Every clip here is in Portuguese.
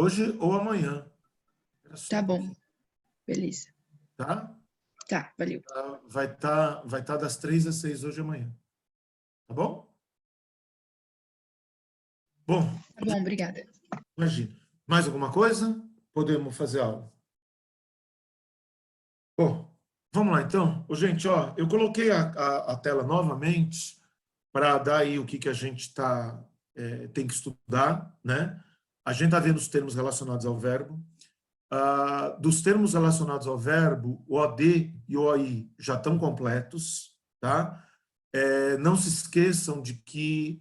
Hoje ou amanhã. Era só Tá um bom. pouquinho, Beleza. tá? Tá, valeu. Vai tá das 3 às 6 hoje e amanhã. Tá bom? Bom, Tá bom, obrigada. imagina. Mais alguma coisa? Podemos fazer aula. Bom, vamos lá então. Ô, gente, ó, eu coloquei a tela novamente para dar aí o que a gente tem que estudar, né? A gente está vendo os termos relacionados ao verbo. Dos termos relacionados ao verbo, o OD e o OI já estão completos, tá? Não se esqueçam de que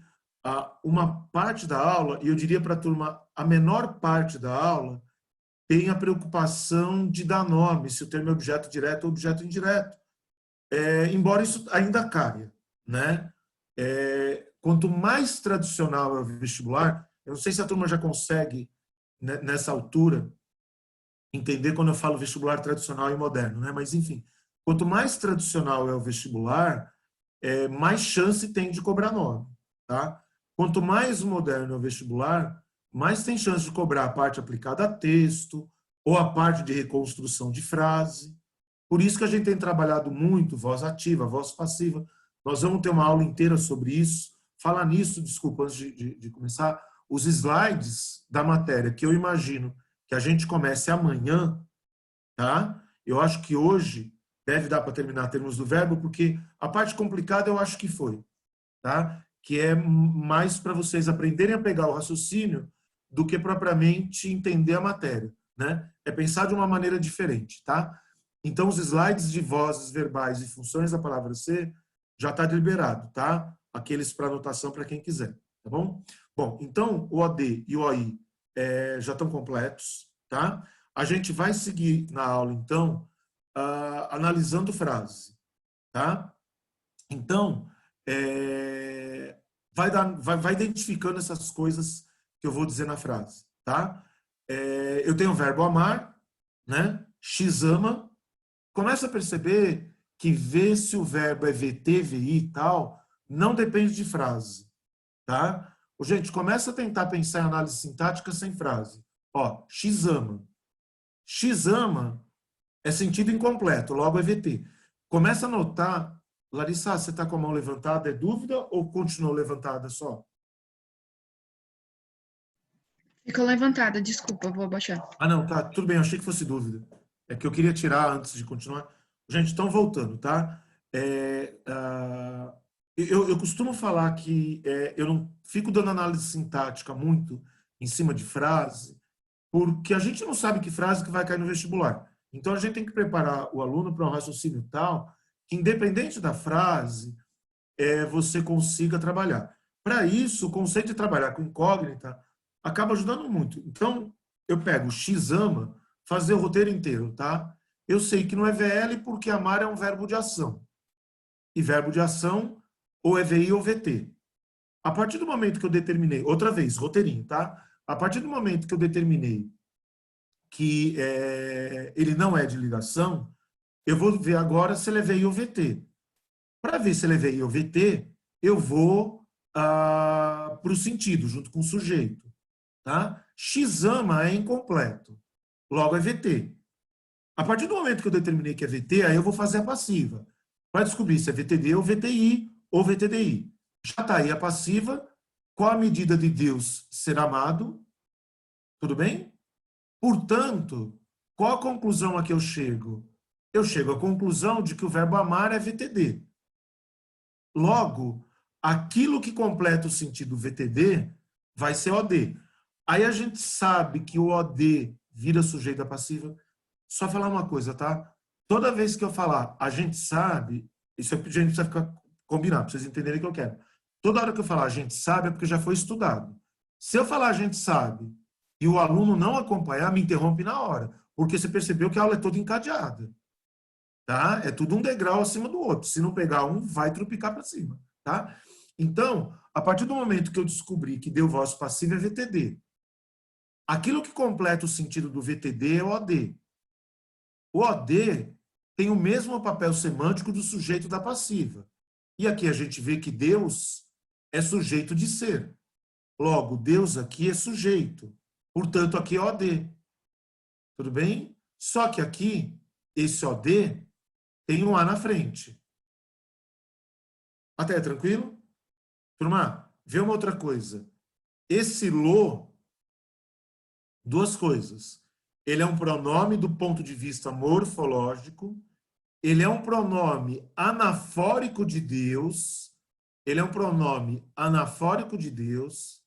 uma parte da aula, e eu diria para a turma, a menor parte da aula, tem a preocupação de dar nome, se o termo é objeto direto ou objeto indireto. Embora isso ainda caia, né? Quanto mais tradicional é o vestibular, eu não sei se a turma já consegue, né, nessa altura, entender quando eu falo vestibular tradicional e moderno, né? Mas, enfim, quanto mais tradicional é o vestibular, mais chance tem de cobrar nome, tá? Quanto mais moderno é o vestibular, mais tem chance de cobrar a parte aplicada a texto ou a parte de reconstrução de frase. Por isso que a gente tem trabalhado muito voz ativa, voz passiva. Nós vamos ter uma aula inteira sobre isso. Falar nisso, desculpa, antes de começar, os slides da matéria, que eu imagino que a gente comece amanhã, tá? Eu acho que hoje deve dar para terminar termos do verbo, porque a parte complicada eu acho que foi, tá? Que é mais para vocês aprenderem a pegar o raciocínio do que propriamente entender a matéria, né? É pensar de uma maneira diferente, tá? Então, os slides de vozes, verbais e funções da palavra ser já está liberado, tá? Aqueles para anotação para quem quiser, tá bom? Bom, então, o OD e o OI já estão completos, tá? A gente vai seguir na aula, então, analisando frase, tá? Então, vai identificando essas coisas que eu vou dizer na frase, tá? Eu tenho o verbo amar, né? X ama. Começa a perceber que ver se o verbo é VT, VI e tal, não depende de frase, tá? Gente, começa a tentar pensar em análise sintática sem frase. Ó, X ama. X ama é sentido incompleto, logo é VT. Começa a notar, Larissa, você está com a mão levantada, é dúvida ou continuou levantada só? Ficou levantada, desculpa, vou abaixar. Não, tá, tudo bem, eu achei que fosse dúvida. É que eu queria tirar antes de continuar. Gente, então voltando, tá? Eu costumo falar que eu não fico dando análise sintática muito em cima de frase, porque a gente não sabe que frase que vai cair no vestibular. Então, a gente tem que preparar o aluno para um raciocínio tal que, independente da frase, você consiga trabalhar. Para isso, o conceito de trabalhar com incógnita acaba ajudando muito. Então, eu pego o X ama, fazer o roteiro inteiro, tá? Eu sei que não é VL porque amar é um verbo de ação. E verbo de ação ou é VI ou VT. A partir do momento que eu determinei, outra vez, roteirinho, tá? A partir do momento que eu determinei que ele não é de ligação, eu vou ver agora se ele é VI ou VT. Para ver se ele é VI ou VT, eu vou para o sentido, junto com o sujeito. Tá? X ama é incompleto, logo é VT. A partir do momento que eu determinei que é VT, aí eu vou fazer a passiva. Para descobrir se é VTD ou VTI ou VTDI. Já está aí a passiva. Qual a medida de Deus ser amado? Tudo bem? Portanto, qual a conclusão a que eu chego? Eu chego à conclusão de que o verbo amar é VTD. Logo, aquilo que completa o sentido VTD vai ser OD. Aí a gente sabe que o OD vira sujeito da passiva. Só falar uma coisa, tá? Toda vez que eu falar a gente sabe, isso a gente precisa ficar combinado, para vocês entenderem o que eu quero. Toda hora que eu falar a gente sabe é porque já foi estudado. Se eu falar a gente sabe e o aluno não acompanhar, me interrompe na hora, porque você percebeu que a aula é toda encadeada. Tá? É tudo um degrau acima do outro. Se não pegar um, vai trupicar para cima. Tá? Então, a partir do momento que eu descobri que deu voz passiva é VTD. Aquilo que completa o sentido do VTD é o OD. O OD tem o mesmo papel semântico do sujeito da passiva. E aqui a gente vê que Deus é sujeito de ser. Logo, Deus aqui é sujeito. Portanto, aqui é OD. Tudo bem? Só que aqui, esse OD tem um A na frente. Até tranquilo? Turma, vê uma outra coisa. Esse lo, duas coisas. Ele é um pronome do ponto de vista morfológico, ele é um pronome anafórico de Deus, ele é um pronome anafórico de Deus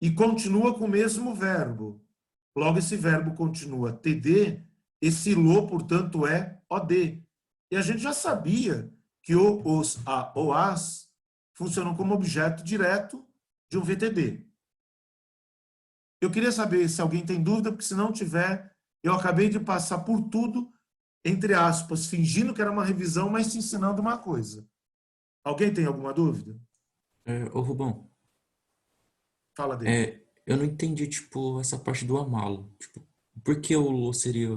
e continua com o mesmo verbo. Logo, esse verbo continua TD, esse lo, portanto, é OD. E a gente já sabia que os a ou as funcionam como objeto direto de um VTD. Eu queria saber se alguém tem dúvida, porque se não tiver, eu acabei de passar por tudo, entre aspas, fingindo que era uma revisão, mas te ensinando uma coisa. Alguém tem alguma dúvida? Ô, Rubão, Fala, David. eu não entendi, tipo, essa parte do amá-lo. Tipo, por que o lo seria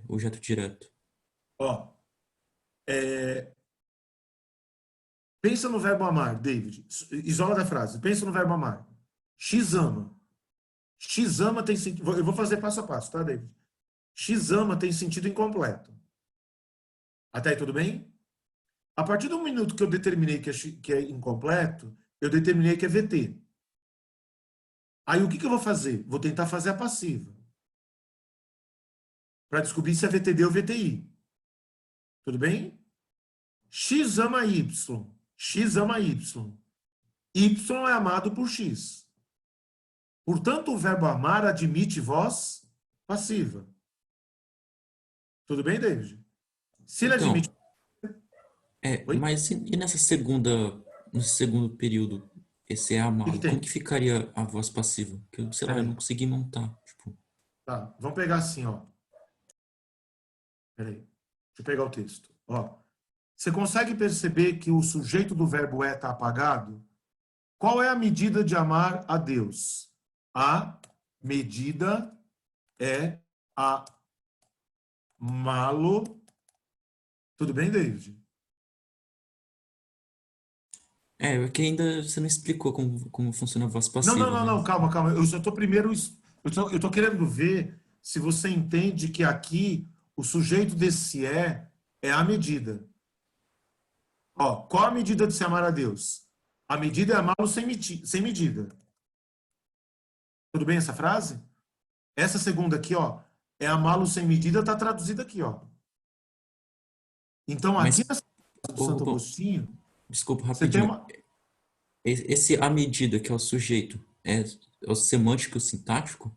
objeto direto? Ó, pensa no verbo amar, David. Isola da frase. Pensa no verbo amar. X ama. X ama tem sentido. Eu vou fazer passo a passo, tá, David? X ama tem sentido incompleto. Até aí, tudo bem? A partir do minuto que eu determinei que é incompleto, eu determinei que é VT. Aí o que eu vou fazer? Vou tentar fazer a passiva. Para descobrir se é VTD ou VTI. Tudo bem? X ama Y. X ama Y. Y é amado por X. Portanto, o verbo amar admite voz passiva. Tudo bem, David? Se ele admite... Então, Oi? mas e nesse segundo período, esse é O que amá-lo, como tem? que ficaria a voz passiva? Que eu, sei lá, eu Peraí. não consegui montar, tipo. Tá, vamos pegar assim, ó. Peraí. Deixa eu pegar o texto. Ó. Você consegue perceber que o sujeito do verbo é está apagado? Qual é a medida de amar a Deus? A medida é amá-lo. Tudo bem, David? É que ainda você não explicou como funciona a voz Não, não, passiva, não, né? não, calma, calma. Eu só estou primeiro. Eu tô querendo ver se você entende que aqui o sujeito desse é a medida. Ó, qual a medida de se amar a Deus? A medida é amá-lo sem medida. Tudo bem essa frase? Essa segunda aqui, ó, é amá-lo sem medida, está traduzida aqui, ó. Então, aqui Mas, nessa frase do ô, Santo Rubão, Agostinho, desculpa você tem rapidinho. uma. Esse à medida que é o sujeito é o semântico e o sintático?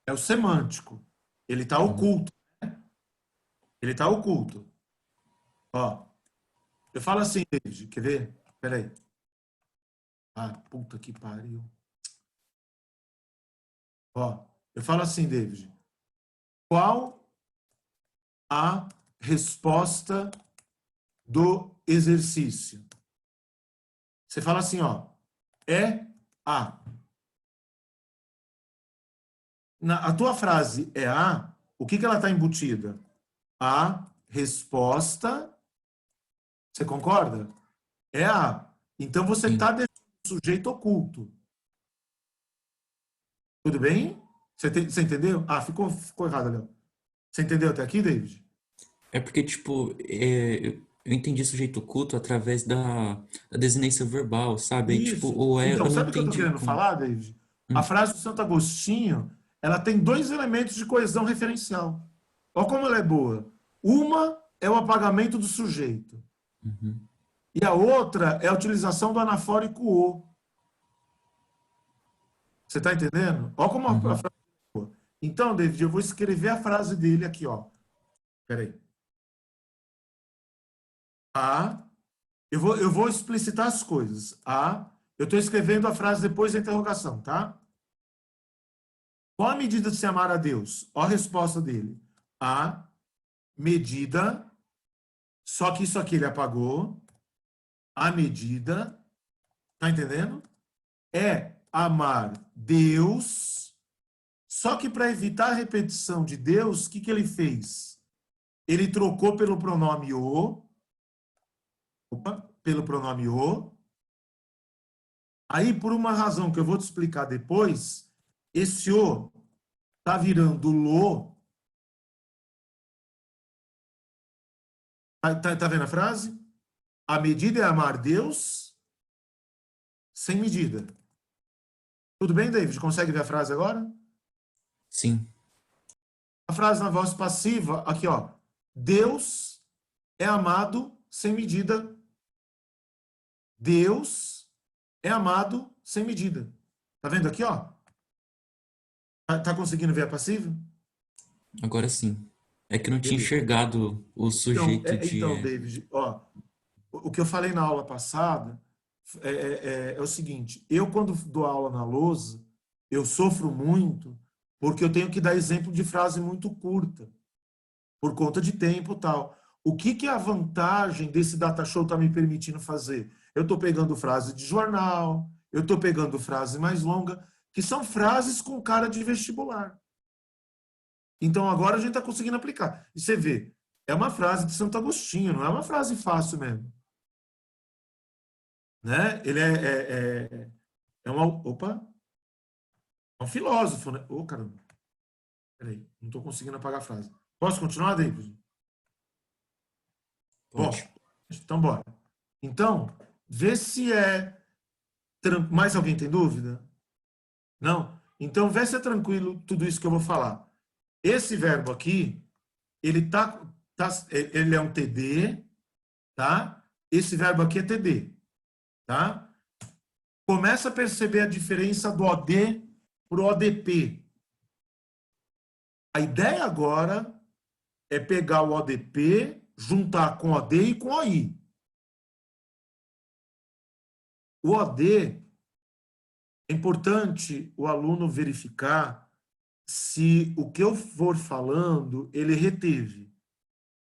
É o semântico. Ele está Uhum. oculto. Ele está oculto. Ó, eu falo assim, David, quer ver? Peraí. Ah, puta que pariu. Ó, eu falo assim, David. Qual a resposta do exercício? Você fala assim, ó. É a. A tua frase é a, o que ela está embutida? A resposta, você concorda? É a. Então você está Sim. deixando o sujeito oculto. Tudo bem? Você entendeu? Ah, ficou errado, Léo. Você entendeu até aqui, David? É porque, tipo, eu entendi sujeito oculto através da desinência verbal, sabe? Aí, tipo, Isso. o Então, eu não sabe o que eu estou entendi querendo como. falar, David? A Hum, frase do Santo Agostinho, ela tem dois elementos de coesão referencial. Olha como ela é boa. Uma é o apagamento do sujeito. uhum, E a outra é a utilização do anafórico o. Você está entendendo? Olha como a uhum. frase é boa. Então, David, eu vou escrever a frase dele aqui, ó. Peraí. A. Eu vou explicitar as coisas. A. Eu estou escrevendo a frase depois da interrogação, tá? Qual a medida de se amar a Deus? Olha a resposta dele. A medida, só que isso aqui ele apagou. A medida, tá entendendo? É amar Deus, só que para evitar a repetição de Deus, o que ele fez? Ele trocou pelo pronome o, pelo pronome o. Aí, por uma razão que eu vou te explicar depois, Esse o tá virando lo. Tá vendo a frase? A medida é amar Deus sem medida. Tudo bem, David? Consegue ver a frase agora? Sim. A frase na voz passiva, aqui, ó. Deus é amado sem medida. Deus é amado sem medida. Tá vendo aqui, ó? Tá conseguindo ver a passiva? Agora sim. É que eu não tinha Beleza. enxergado o Então, sujeito de... David, ó, o que eu falei na aula passada é o seguinte: eu, quando dou aula na lousa, eu sofro muito porque eu tenho que dar exemplo de frase muito curta, por conta de tempo e tal. O que é a vantagem desse data show tá me permitindo fazer? Eu estou pegando frase de jornal, eu estou pegando frase mais longa, que são frases com cara de vestibular. Então, agora a gente está conseguindo aplicar. E você vê, é uma frase de Santo Agostinho, não é uma frase fácil mesmo. Né? Ele é opa, é um filósofo, né? Ô, caramba. Peraí, não estou conseguindo apagar a frase. Posso continuar, David? Pode. Bom, então bora. Então, vê se é... Mais alguém tem dúvida? Não? Então, vê se é tranquilo tudo isso que eu vou falar. Esse verbo aqui, ele é um TD, tá? Esse verbo aqui é TD, tá? Começa a perceber a diferença do OD para o ODP. A ideia agora é pegar o ODP, juntar com o OD e com o OI. O OD, é importante o aluno verificar se o que eu for falando, ele reteve.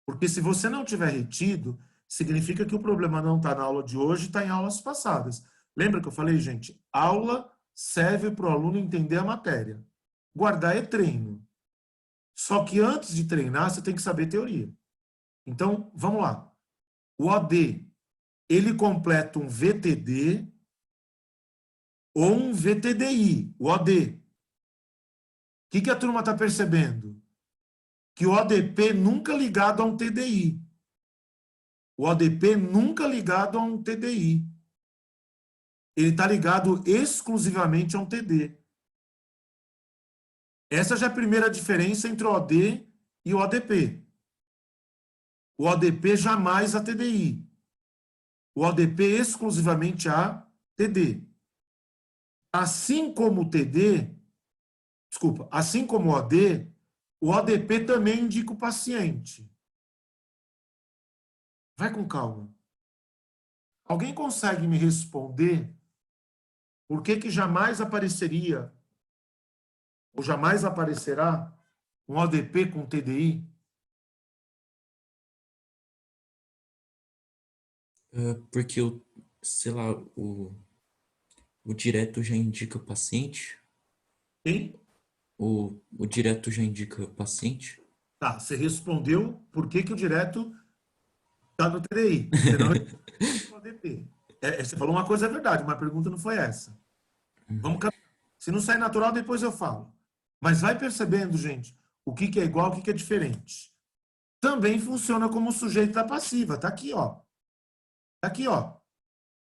Porque se você não tiver retido, significa que o problema não está na aula de hoje, está em aulas passadas. Lembra que eu falei, gente? Aula serve para o aluno entender a matéria. Guardar é treino. Só que antes de treinar, você tem que saber teoria. Então, vamos lá. O OD, ele completa um VTD ou um VTDI, o OD. O que a turma está percebendo? Que o ODP nunca ligado a um TDI. O ODP nunca ligado a um TDI. Ele está ligado exclusivamente a um TD. Essa já é a primeira diferença entre o OD e o ODP. O ODP jamais a TDI. O ODP exclusivamente a TD. Assim como o TD, desculpa, assim como o ODP também indica o paciente. Vai com calma. Alguém consegue me responder por que jamais apareceria ou jamais aparecerá um ODP com TDI? Porque, sei lá, o direto já indica o paciente? Hein? O direto já indica o paciente? Tá, você respondeu por que o direto está no TDI. Você não respondeu o ODP. Você falou uma coisa, é verdade, uma pergunta não foi essa. Vamos caminhar. Se não sair natural, depois eu falo. Mas vai percebendo, gente, o que é igual, o que é diferente. Também funciona como sujeito da passiva. Tá aqui, ó. Tá aqui, ó.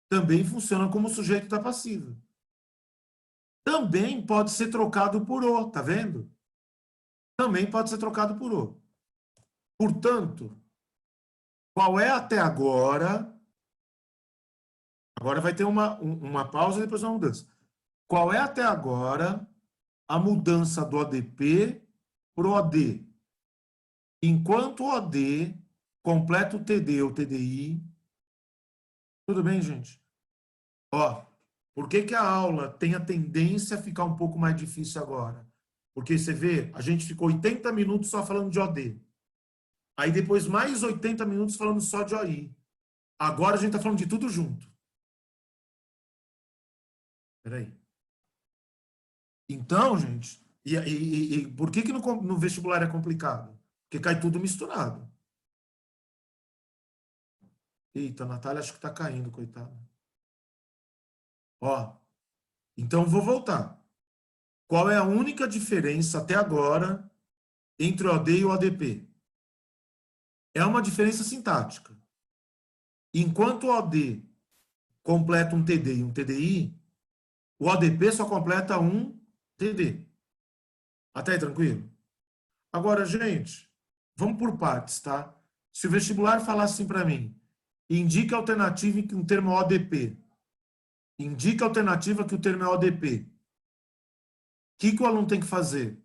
Também funciona como sujeito da passiva. Também pode ser trocado por o, tá vendo? Também pode ser trocado por o. Portanto, qual é até agora? Agora vai ter uma pausa e depois uma mudança. Qual é até agora a mudança do ODP para o OD? Enquanto o OD completa o TD ou TDI. Tudo bem, gente? Ó, por que a aula tem a tendência a ficar um pouco mais difícil agora? Porque você vê, a gente ficou 80 minutos só falando de OD. Aí depois mais 80 minutos falando só de OI. Agora a gente está falando de tudo junto. Peraí. Então, gente, por que no vestibular é complicado? Porque cai tudo misturado. Eita, a Natália acho que está caindo, coitada. Ó, então vou voltar. Qual é a única diferença até agora entre o OD e o ODP? É uma diferença sintática. Enquanto o OD completa um TD e um TDI, o ODP só completa um TD. Até aí, tranquilo? Agora, gente, vamos por partes, tá? Se o vestibular falar assim para mim, indique a alternativa em que um termo é ODP. Indique a alternativa que o termo é ODP. O que o aluno tem que fazer?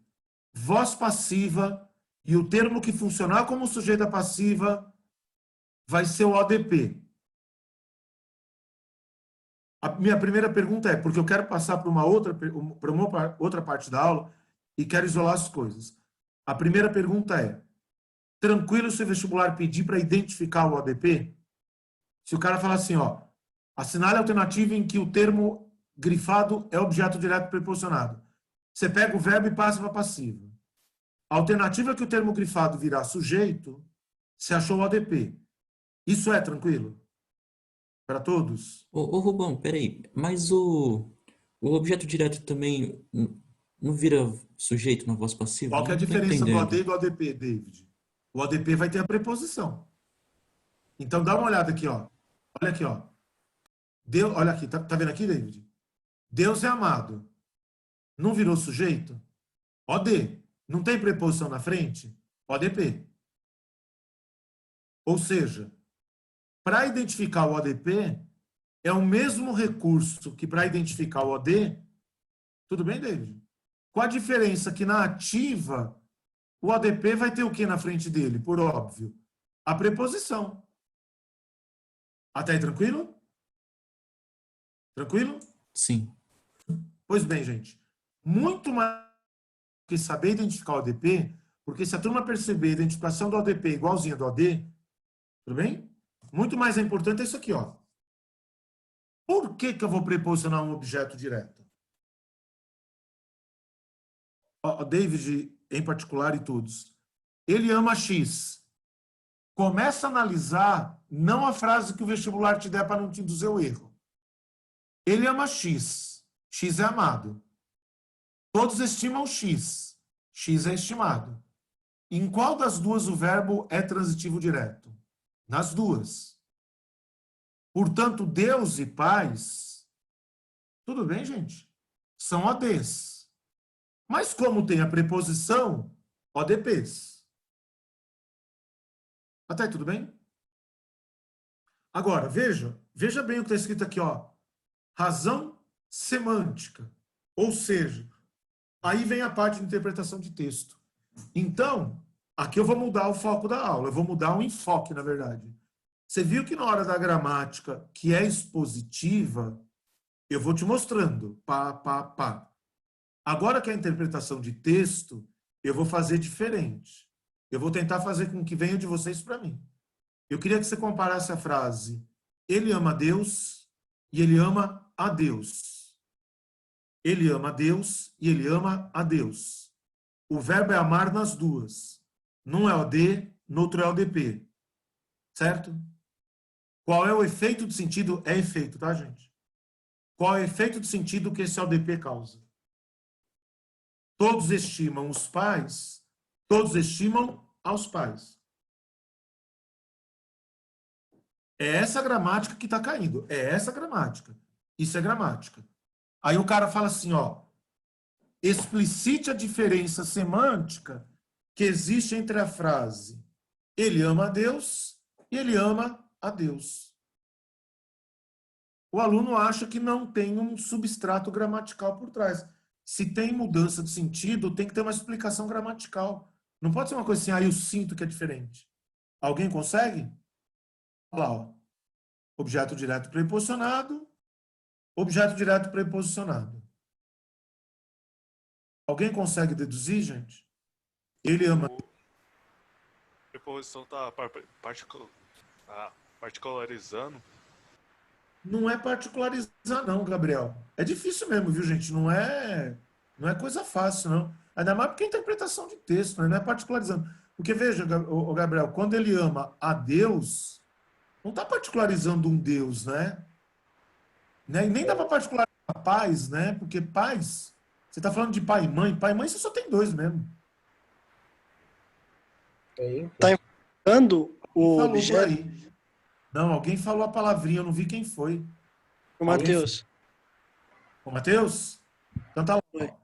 Voz passiva e o termo que funcionar como sujeito passiva vai ser o ODP. A minha primeira pergunta é, porque eu quero passar para uma outra parte da aula e quero isolar as coisas. A primeira pergunta é, tranquilo se o vestibular pedir para identificar o ODP? Se o cara falar assim, ó, assinale a alternativa em que o termo grifado é objeto direto preposicionado. Você pega o verbo e passa para passiva. A alternativa que o termo grifado virar sujeito, você achou o ODP. Isso é tranquilo? Para todos? Ô, Rubão, peraí, mas o objeto direto também não vira sujeito na voz passiva? Qual que é a Não tô diferença do OD entendendo. e do ODP, David? O ODP vai ter a preposição. Então, dá uma olhada aqui, ó. Olha aqui, ó. Deus, olha aqui, tá vendo aqui, David? Deus é amado. Não virou sujeito? OD. Não tem preposição na frente? ODP. Ou seja, para identificar o ODP, é o mesmo recurso que para identificar o OD. Tudo bem, David? Com a diferença que na ativa, o ODP vai ter o que na frente dele? Por óbvio, a preposição. Até aí, tranquilo? Tranquilo? Sim. Pois bem, gente. Muito mais que saber identificar o ODP, porque se a turma perceber a identificação do ODP igualzinha do OD, tudo bem? Muito mais importante é isso aqui, ó. Por que eu vou preposicionar um objeto direto? O David, em particular, e todos. Ele ama X. Começa a analisar não a frase que o vestibular te der para não te induzir ao erro. Ele ama X. X é amado. Todos estimam X. X é estimado. Em qual das duas o verbo é transitivo direto? Nas duas. Portanto, Deus e pais, tudo bem, gente? São ODs. Mas como tem a preposição, ODPs. Até aí, tudo bem? Agora, veja bem o que está escrito aqui, ó. Razão semântica. Ou seja, aí vem a parte de interpretação de texto. Então, aqui eu vou mudar o foco da aula, eu vou mudar o enfoque, na verdade. Você viu que na hora da gramática, que é expositiva, eu vou te mostrando, pá. Agora que é a interpretação de texto, eu vou fazer diferente. Eu vou tentar fazer com que venha de vocês para mim. Eu queria que você comparasse a frase ele ama Deus e ele ama a Deus. Ele ama Deus e ele ama a Deus. O verbo é amar nas duas. Num é OD, no outro é ODP. Certo? Qual é o efeito de sentido? É efeito, tá, gente? Qual é o efeito de sentido que esse ODP causa? Todos estimam os pais, todos estimam aos pais. É essa gramática que está caindo. É essa gramática. Isso é gramática. Aí o cara fala assim, ó, explicite a diferença semântica que existe entre a frase ele ama a Deus e ele ama a Deus. O aluno acha que não tem um substrato gramatical por trás. Se tem mudança de sentido, tem que ter uma explicação gramatical. Não pode ser uma coisa assim, ah, eu sinto que é diferente. Alguém consegue? Olha lá, ó. Objeto direto preposicionado, objeto direto preposicionado. Alguém consegue deduzir, gente? Ele ama. A preposição está particularizando. Não é particularizar, não, Gabriel. É difícil mesmo, viu, gente? Não é coisa fácil, não. Ainda mais porque é interpretação de texto, né? Não é particularizando. Porque, veja, o Gabriel, quando ele ama a Deus, não está particularizando um Deus, né? E nem dá para particularizar paz, né? Porque paz Você está falando de pai e mãe? Pai e mãe você só tem dois mesmo. Tá invocando Quem o falou por objeto, aí? Não, alguém falou a palavrinha, eu não vi quem foi. o Mateus. Ô, Matheus? Então tá lá. Oi. Ó.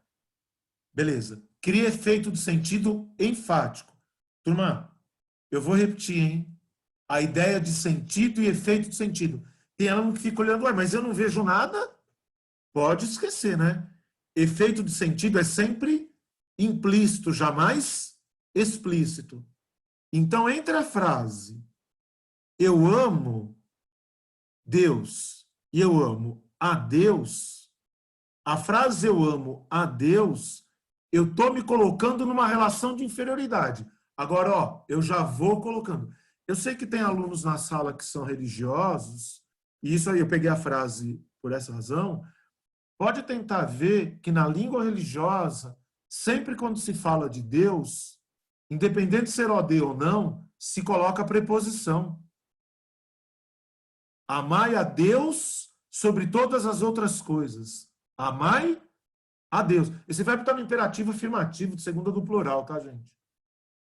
Beleza. Cria efeito de sentido enfático. Turma, eu vou repetir, hein? A ideia de sentido e efeito de sentido. Tem aluno que fica olhando, mas eu não vejo nada. Pode esquecer, né? Efeito de sentido é sempre implícito, jamais explícito. Então, entre a frase eu amo Deus e eu amo a Deus, a frase eu amo a Deus, eu estou me colocando numa relação de inferioridade. Agora, ó, eu já vou colocando. Eu sei que tem alunos na sala que são religiosos, e isso aí eu peguei a frase por essa razão. Pode tentar ver que na língua religiosa, sempre quando se fala de Deus, independente de ser OD ou não, se coloca a preposição. Amai a Deus sobre todas as outras coisas. Amai a Deus. Esse verbo está no imperativo afirmativo de segunda do plural, tá, gente?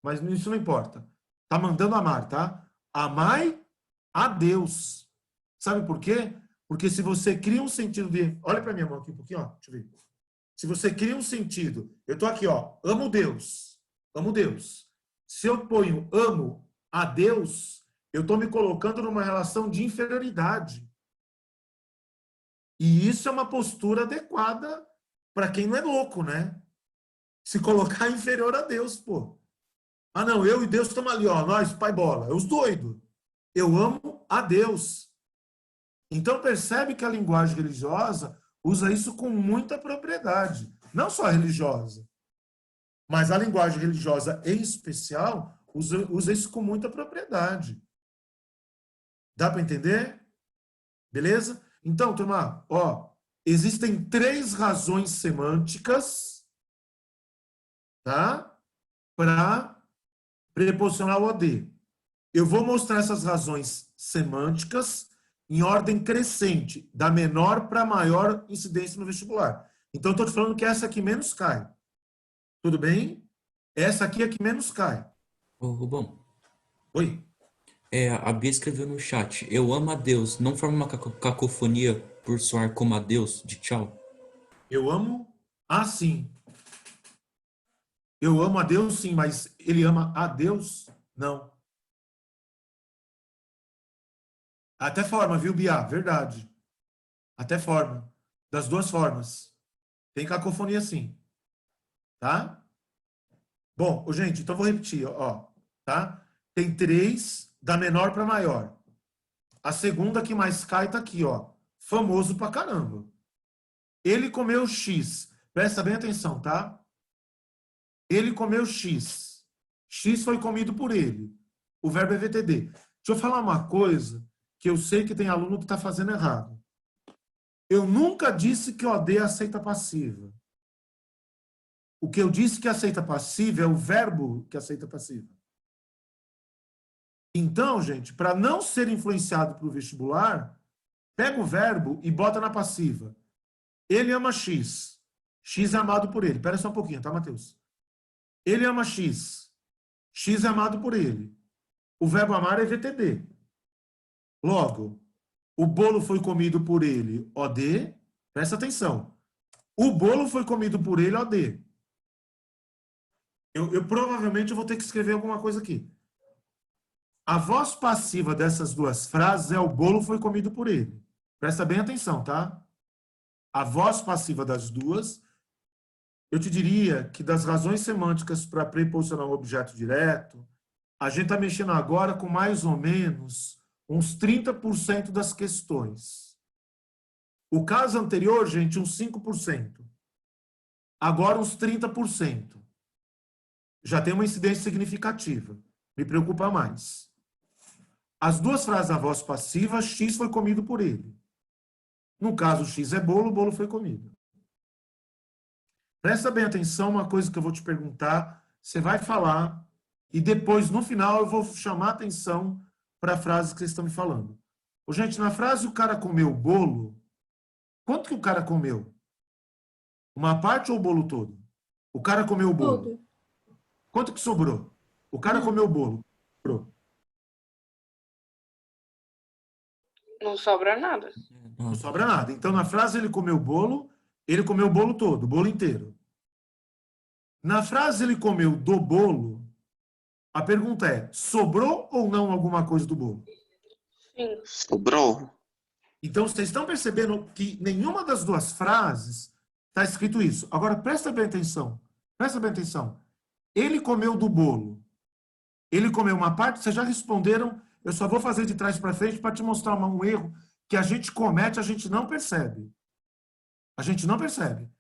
Mas isso não importa. Tá mandando amar, tá? Amai a Deus. Sabe por quê? Porque se você cria um sentido de... Olha para minha mão aqui um pouquinho, ó. Deixa eu ver. Se você cria um sentido... Eu tô aqui, ó. Amo Deus. Amo Deus. Se eu ponho amo a Deus, eu estou me colocando numa relação de inferioridade. E isso é uma postura adequada para quem não é louco, né? Se colocar inferior a Deus, pô. Ah, não, eu e Deus estamos ali, ó. Nós, pai bola. É os doidos. Eu amo a Deus. Então, percebe que a linguagem religiosa usa isso com muita propriedade. Não só a religiosa, mas a linguagem religiosa, em especial, usa isso com muita propriedade. Dá para entender? Beleza? Então, turma, ó, existem 3 razões semânticas, tá? Para preposicionar o OD. Eu vou mostrar essas razões semânticas em ordem crescente, da menor para maior incidência no vestibular. Então, eu estou te falando que essa aqui menos cai. Tudo bem? Essa aqui é a que menos cai. Ô, Rubão, Oi? a Bia escreveu no chat, eu amo a Deus, não forma uma cacofonia por soar como a Deus, de tchau? Eu amo sim. Eu amo a Deus, sim, mas ele ama a Deus? Não. Até forma, viu, Bia? Verdade. Até forma. Das duas formas. Tem cacofonia, sim. Tá? Bom, gente, então vou repetir, ó. Tá? Tem 3 da menor para maior. A segunda que mais cai tá aqui, ó. Famoso pra caramba. Ele comeu X. Presta bem atenção, tá? Ele comeu X. X foi comido por ele. O verbo é VTD. Deixa eu falar uma coisa que eu sei que tem aluno que está fazendo errado. Eu nunca disse que OD aceita passiva. O que eu disse que aceita passiva é o verbo que aceita passiva. Então, gente, para não ser influenciado para o vestibular, pega o verbo e bota na passiva. Ele ama X. X é amado por ele. Espera só um pouquinho, tá, Matheus? Ele ama X. X é amado por ele. O verbo amar é VTD. Logo, o bolo foi comido por ele, OD. Presta atenção. O bolo foi comido por ele, OD. Eu provavelmente vou ter que escrever alguma coisa aqui. A voz passiva dessas duas frases é o bolo foi comido por ele. Presta bem atenção, tá? A voz passiva das duas, eu te diria que das razões semânticas para preposicionar um objeto direto, a gente está mexendo agora com mais ou menos uns 30% das questões. O caso anterior, gente, uns 5%. Agora uns 30%. Já tem uma incidência significativa. Me preocupa mais. As duas frases da voz passiva, X foi comido por ele. No caso, X é bolo, o bolo foi comido. Presta bem atenção, uma coisa que eu vou te perguntar, você vai falar, e depois, no final, eu vou chamar a atenção para a frase que vocês estão me falando. Ô, gente, na frase o cara comeu o bolo, quanto que o cara comeu? Uma parte ou o bolo todo? O cara comeu o bolo. Todo. Quanto que sobrou? O cara comeu o bolo. Sobrou. Não sobra nada. Não sobra nada. Então, na frase ele comeu o bolo todo, o bolo inteiro. Na frase ele comeu do bolo, a pergunta é, sobrou ou não alguma coisa do bolo? Sim. Sobrou. Então, vocês estão percebendo que nenhuma das duas frases está escrito isso. Agora, presta bem atenção. Presta bem atenção. Ele comeu do bolo. Ele comeu uma parte, vocês já responderam. Eu só vou fazer de trás para frente para te mostrar um erro que a gente comete, a gente não percebe. A gente não percebe.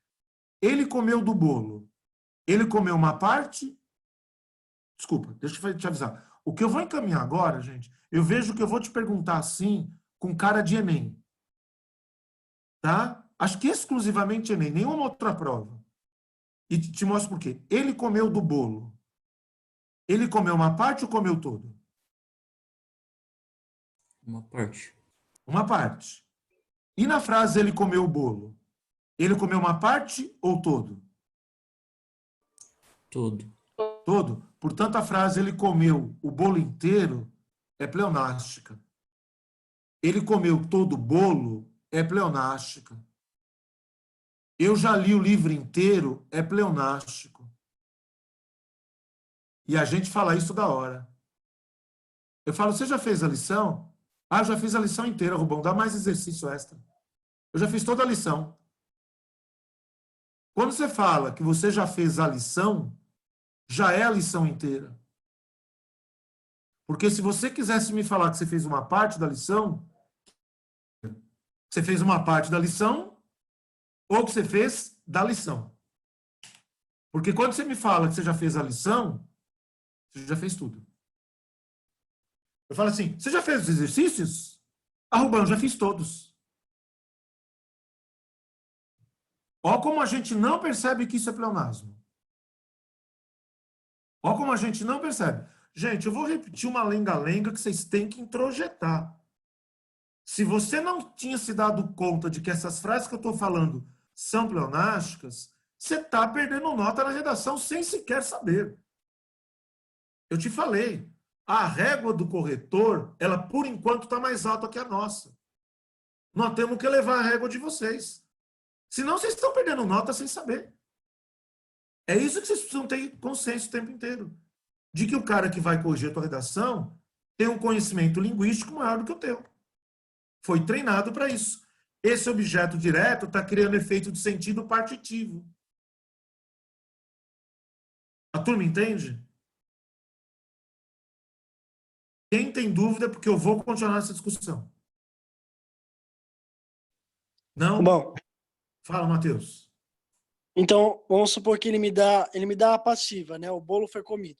Ele comeu do bolo. Ele comeu uma parte. Desculpa, deixa eu te avisar. O que eu vou encaminhar agora, gente, eu vejo que eu vou te perguntar assim, com cara de Enem. Tá? Acho que exclusivamente Enem, nenhuma outra prova. E te mostro por quê. Ele comeu do bolo. Ele comeu uma parte ou comeu todo? Uma parte. Uma parte. E na frase ele comeu o bolo? Ele comeu uma parte ou todo? Todo. Todo. Portanto, a frase ele comeu o bolo inteiro é pleonástica. Ele comeu todo o bolo é pleonástica. Eu já li o livro inteiro é pleonástico. E a gente fala isso da hora. Eu falo, você já fez a lição? Ah, eu já fiz a lição inteira, Rubão, dá mais exercício extra. Eu já fiz toda a lição. Quando você fala que você já fez a lição, já é a lição inteira. Porque se você quisesse me falar que você fez uma parte da lição, você fez uma parte da lição ou que você fez da lição. Porque quando você me fala que você já fez a lição, você já fez tudo. Eu falo assim, você já fez os exercícios? Ah, Rubão, eu já fiz todos. Olha como a gente não percebe que isso é pleonasmo. Olha como a gente não percebe. Gente, eu vou repetir uma lenga-lenga que vocês têm que introjetar. Se você não tinha se dado conta de que essas frases que eu estou falando são pleonásticas, você está perdendo nota na redação sem sequer saber. Eu te falei, a régua do corretor, ela por enquanto está mais alta que a nossa. Nós temos que elevar a régua de vocês. Senão vocês estão perdendo nota sem saber. É isso que vocês precisam ter consciência o tempo inteiro. De que o cara que vai corrigir a tua redação tem um conhecimento linguístico maior do que o teu. Foi treinado para isso. Esse objeto direto está criando efeito de sentido partitivo. A turma entende? Quem tem dúvida, porque eu vou continuar essa discussão. Não? Bom, Fala, Matheus. então vamos supor que ele me dá a passiva, né? O bolo foi comido.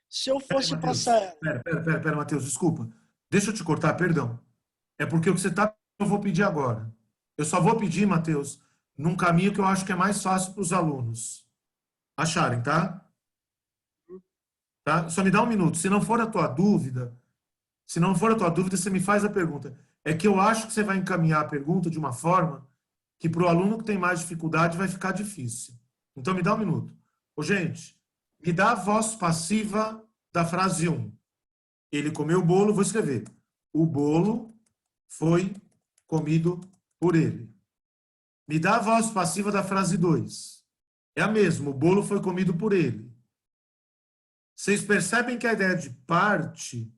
Se eu fosse passar. Pera, Matheus, desculpa. Deixa eu te cortar, perdão. É porque o que você está, eu vou pedir agora. Eu só vou pedir, Matheus, num caminho que eu acho que é mais fácil para os alunos acharem, tá? Tá? Só me dá um minuto. Se não for a tua dúvida, você me faz a pergunta. É que eu acho que você vai encaminhar a pergunta de uma forma que para o aluno que tem mais dificuldade vai ficar difícil. Então, me dá um minuto. Ô, gente, me dá a voz passiva da frase 1. Ele comeu o bolo, vou escrever. O bolo foi comido por ele. Me dá a voz passiva da frase 2. É a mesma, o bolo foi comido por ele. Vocês percebem que a ideia de parte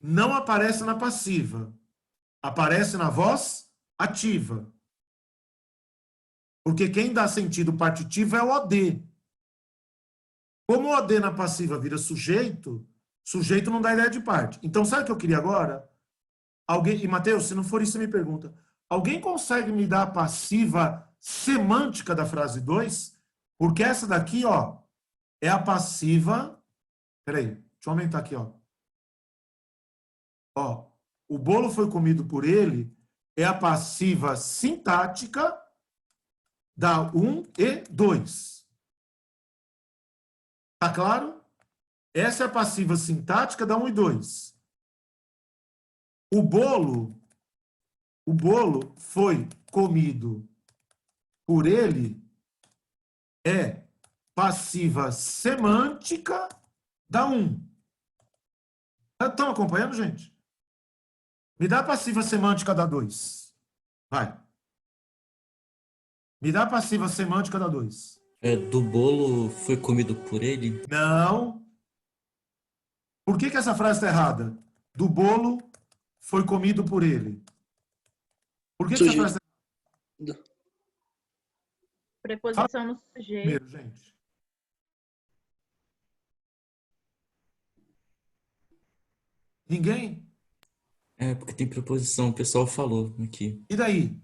não aparece na passiva. Aparece na voz ativa. Porque quem dá sentido partitivo é o OD. Como o OD na passiva vira sujeito, sujeito não dá ideia de parte. Então, sabe o que eu queria agora? Alguém, e Matheus, se não for isso, você me pergunta. Alguém consegue me dar a passiva semântica da frase 2? Porque essa daqui, ó, é a passiva... Peraí, deixa eu aumentar aqui, ó. Ó, o bolo foi comido por ele é a passiva sintática da 1 e 2. Tá claro? Essa é a passiva sintática da 1 e 2. O bolo foi comido por ele é passiva semântica da 1. Estão acompanhando, gente? Me dá a passiva semântica da 2. Vai. Me dá a passiva semântica da 2. Do bolo foi comido por ele? Não. Por que essa frase está errada? Do bolo foi comido por ele. Por que essa Sujeito. frase está Preposição no sujeito. primeiro, gente? Ninguém? Porque tem preposição, o pessoal falou aqui. E daí?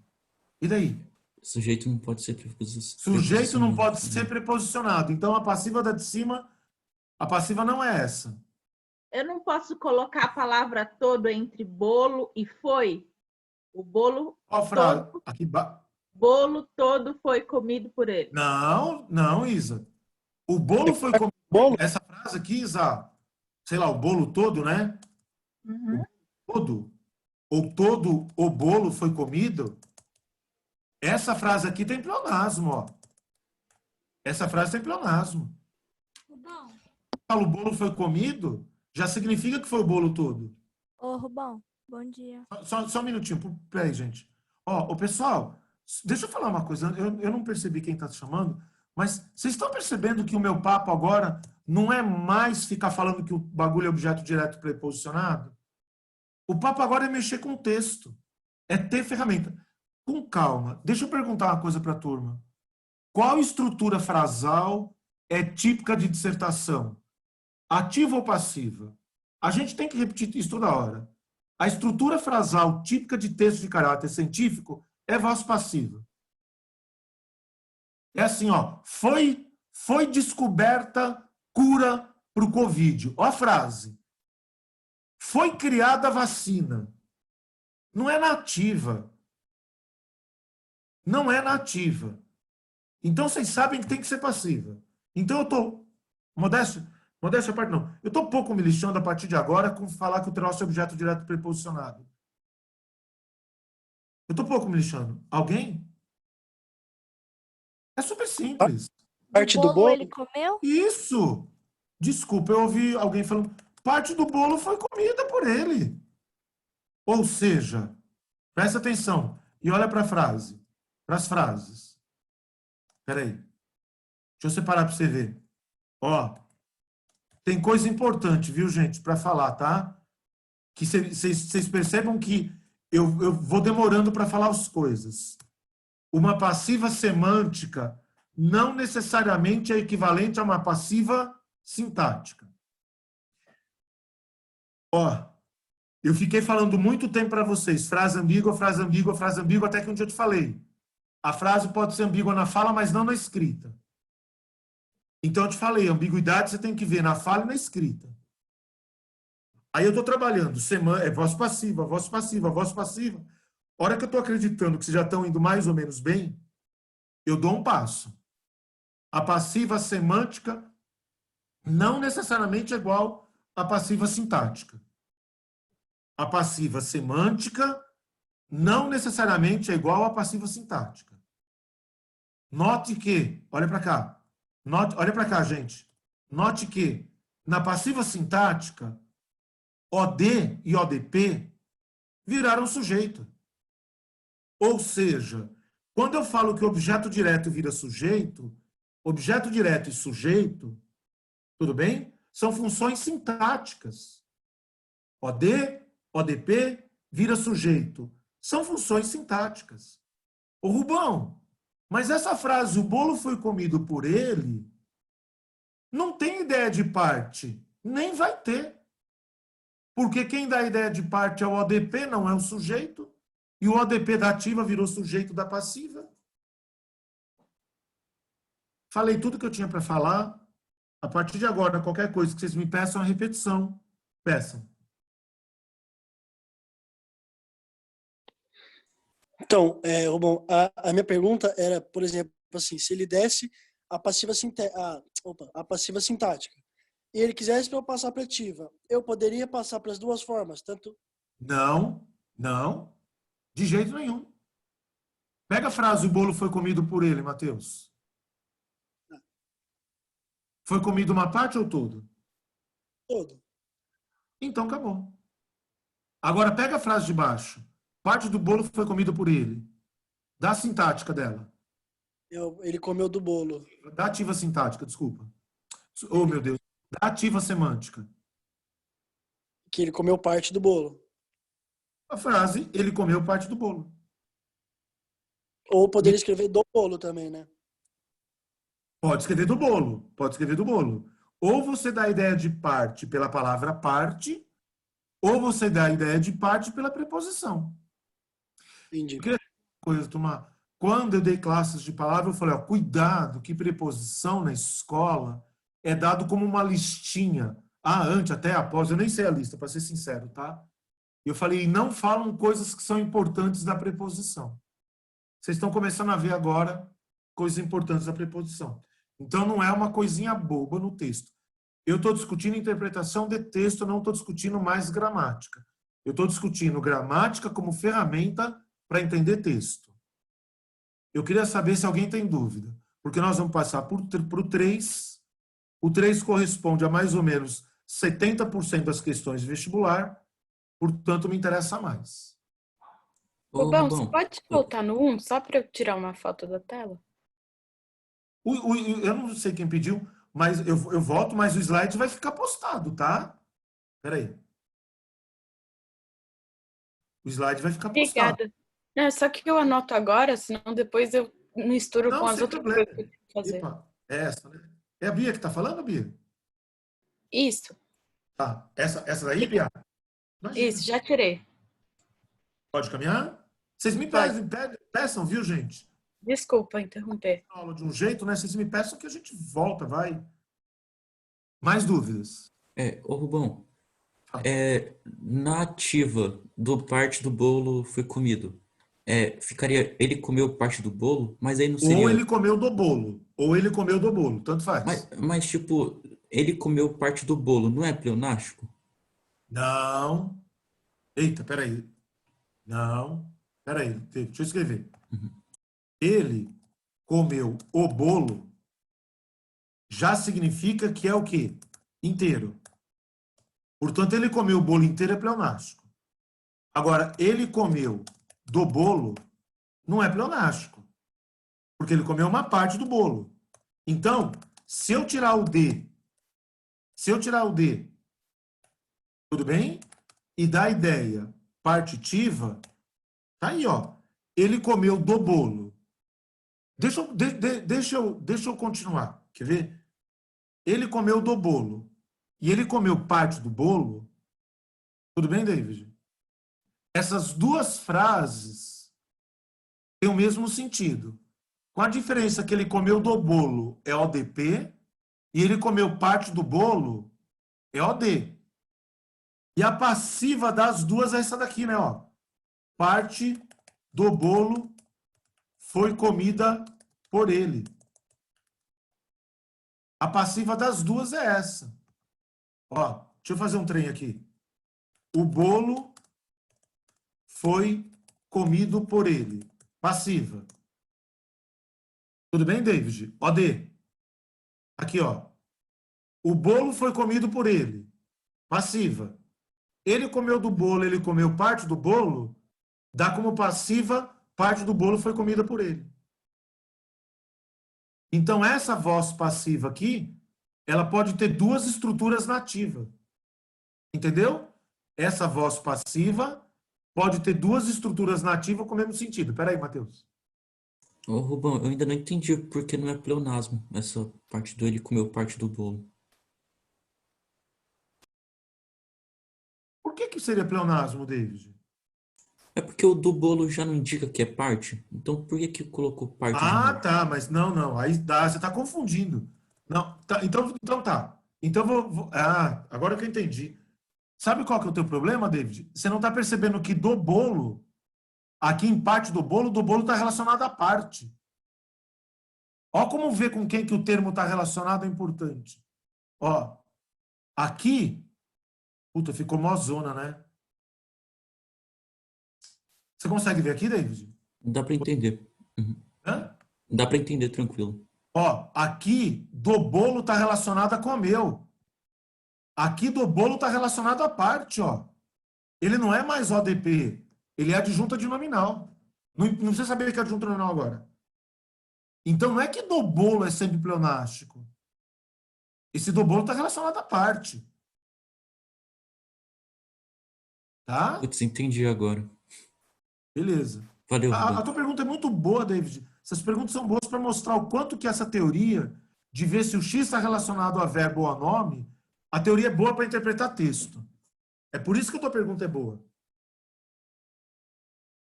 E daí? Sujeito não pode ser preposição. Sujeito não pode ser preposicionado. Então, a passiva da de cima, a passiva não é essa. Eu não posso colocar a palavra todo entre bolo e foi? O bolo, Ó a frase. Aqui, bolo todo foi comido por ele. não, Isa. O bolo foi comido. Bolo? Essa frase aqui, Isa, sei lá, o bolo todo, né? Uhum. Todo. Ou todo o bolo foi comido. Essa frase aqui tem pleonasmo, ó. Essa frase tem pleonasmo. Rubão, Fala, o bolo foi comido, já significa que foi o bolo todo. ô Rubão, bom dia. Só um minutinho, peraí, gente. Ó, pessoal, deixa eu falar uma coisa. Eu não percebi quem está chamando, mas vocês estão percebendo que o meu papo agora não é mais ficar falando que o bagulho é objeto direto preposicionado? O papo agora é mexer com o texto. É ter ferramenta. Com calma. Deixa eu perguntar uma coisa para a turma. Qual estrutura frasal é típica de dissertação? Ativa ou passiva? A gente tem que repetir isso toda hora. A estrutura frasal típica de texto de caráter científico é voz passiva. É assim, ó. Foi descoberta cura para o Covid. Ó a frase. Foi criada a vacina. Não é nativa. Não é nativa. Então, vocês sabem que tem que ser passiva. Então, eu estou... Modéstia à parte, não. Eu estou um pouco me lixando a partir de agora com falar que o troço é objeto direto preposicionado. Eu estou um pouco me lixando. Alguém? É super simples. Parte O do bolo bolo? ele comeu? Isso! Desculpa, eu ouvi alguém falando... Parte do bolo foi comida por ele. Ou seja, presta atenção e olha para a frase. Para as frases. Espera aí. Deixa eu separar para você ver. Ó, tem coisa importante, viu, gente, para falar, tá? Que vocês percebam que eu vou demorando para falar as coisas. Uma passiva semântica não necessariamente é equivalente a uma passiva sintática. Ó, eu fiquei falando muito tempo para vocês, frase ambígua, frase ambígua, frase ambígua, até que um dia eu te falei. A frase pode ser ambígua na fala, mas não na escrita. Então eu te falei, ambiguidade você tem que ver na fala e na escrita. Aí eu estou trabalhando, voz passiva, voz passiva, voz passiva. A hora que eu estou acreditando que vocês já estão indo mais ou menos bem, eu dou um passo. A passiva semântica não necessariamente é igual à passiva sintática. A passiva semântica não necessariamente é igual à passiva sintática. Note que, olha para cá, olha para cá, gente. Note que na passiva sintática, OD e ODP viraram sujeito. Ou seja, quando eu falo que objeto direto vira sujeito, objeto direto e sujeito, tudo bem? São funções sintáticas. OD, ODP, vira sujeito. São funções sintáticas. Ô Rubão, mas essa frase, o bolo foi comido por ele, não tem ideia de parte. Nem vai ter. Porque quem dá ideia de parte é o ODP, não é o sujeito. E o ODP da ativa virou sujeito da passiva. Falei tudo que eu tinha para falar. A partir de agora, qualquer coisa que vocês me peçam, é repetição. Peçam. Então, Rubão, a minha pergunta era, por exemplo, assim, se ele desse a passiva, a passiva sintática e ele quisesse para eu passar para ativa, eu poderia passar para as duas formas, tanto... Não, não, de jeito nenhum. Pega a frase, o bolo foi comido por ele, Matheus. Foi comido uma parte ou todo? Todo. Então acabou. Agora pega a frase de baixo. Parte do bolo foi comida por ele. Dá a sintática dela. Ele comeu do bolo. Dá ativa sintática, desculpa. Oh, meu Deus. Dá ativa semântica. Que ele comeu parte do bolo. A frase, ele comeu parte do bolo. Ou poderia escrever do bolo também, né? Pode escrever do bolo. Pode escrever do bolo. Ou você dá a ideia de parte pela palavra parte, ou você dá a ideia de parte pela preposição. Entendi. Porque, coisa, turma, quando eu dei classes de palavra, eu falei, ó, cuidado que preposição na escola é dado como uma listinha. Antes, até após, eu nem sei a lista, para ser sincero, tá? Eu falei, não falam coisas que são importantes da preposição. Vocês estão começando a ver agora coisas importantes da preposição. Então, não é uma coisinha boba no texto. Eu estou discutindo interpretação de texto, eu não estou discutindo mais gramática. Eu estou discutindo gramática como ferramenta para entender texto. Eu queria saber se alguém tem dúvida, porque nós vamos passar para o 3. O 3 corresponde a mais ou menos 70% das questões de vestibular, portanto, me interessa mais. Ô, Rubão, você Rubão, pode voltar no 1 só para eu tirar uma foto da tela? Eu não sei quem pediu, mas eu volto, mas o slide vai ficar postado, tá? Espera aí. O slide vai ficar postado. Obrigada. Não, só que eu anoto agora, senão depois eu misturo Não, com as sem outras problema. coisas que eu tenho que fazer. Epa, é essa, né? É a Bia que está falando, Bia? Isso, Tá. Essa daí, Bia? Imagina. isso, já tirei. Pode caminhar? Vocês me peçam, viu, gente? Desculpa interromper. Aula de um jeito, né? Vocês me peçam que a gente volta, vai. Mais dúvidas? Ô Rubão, Fala. na ativa do parte do bolo foi comido, ficaria ele comeu parte do bolo, mas aí não seria... Ou ele comeu do bolo, ou ele comeu do bolo, tanto faz. Mas tipo, ele comeu parte do bolo, não é pleonástico? Não. Eita, peraí. Não. Peraí, deixa eu escrever. Ele comeu o bolo já significa que é o quê? Inteiro. Portanto, ele comeu o bolo inteiro é pleonástico. Agora, ele comeu do bolo não é pleonástico, porque ele comeu uma parte do bolo. Então, se eu tirar o D, tudo bem? E dar a ideia partitiva, tá aí, ó. Ele comeu do bolo. Deixa eu continuar. Quer ver? Ele comeu do bolo. E ele comeu parte do bolo. Tudo bem, David? Essas duas frases têm o mesmo sentido. Com a diferença que ele comeu do bolo é ODP e ele comeu parte do bolo é OD. E a passiva das duas é essa daqui, né? Ó. Parte do bolo foi comida por ele. A passiva das duas é essa. Ó, deixa eu fazer um trem aqui. O bolo foi comido por ele. Passiva. Tudo bem, David? OD. Aqui, ó. O bolo foi comido por ele. Passiva. Ele comeu do bolo, ele comeu parte do bolo, dá como passiva, parte do bolo foi comida por ele. Então, essa voz passiva aqui, ela pode ter duas estruturas nativas. Entendeu? Essa voz passiva pode ter duas estruturas nativas com o mesmo sentido. Espera aí, Matheus. Ô Rubão, eu ainda não entendi por que não é pleonasmo, essa parte do ele comeu parte do bolo. Por que seria pleonasmo, David? É porque o do bolo já não indica que é parte? Então por que colocou parte de novo? Tá, mas não. Aí dá, você está confundindo. Não, tá, então tá. Então agora que eu entendi. Sabe qual que é o teu problema, David? Você não está percebendo que do bolo, aqui em parte do bolo está relacionado à parte. Ó como ver com quem que o termo está relacionado é importante. Ó, aqui, puta, ficou mozona, né? Você consegue ver aqui, David? Dá para entender. Uhum. Hã? Dá para entender tranquilo. Ó, aqui do bolo está relacionado a comeu. Aqui do bolo está relacionado à parte, ó. Ele não é mais ODP, ele é adjunta de nominal. Não precisa saber que é adjunta nominal agora. Então não é que do bolo é sempre pleonástico. Esse do bolo está relacionado à parte. Tá? Putz, entendi agora. Beleza. Valeu, A Rubão. tua pergunta é muito boa, David. Essas perguntas são boas para mostrar o quanto que essa teoria de ver se o X está relacionado a verbo ou a nome, a teoria é boa para interpretar texto. É por isso que a tua pergunta é boa.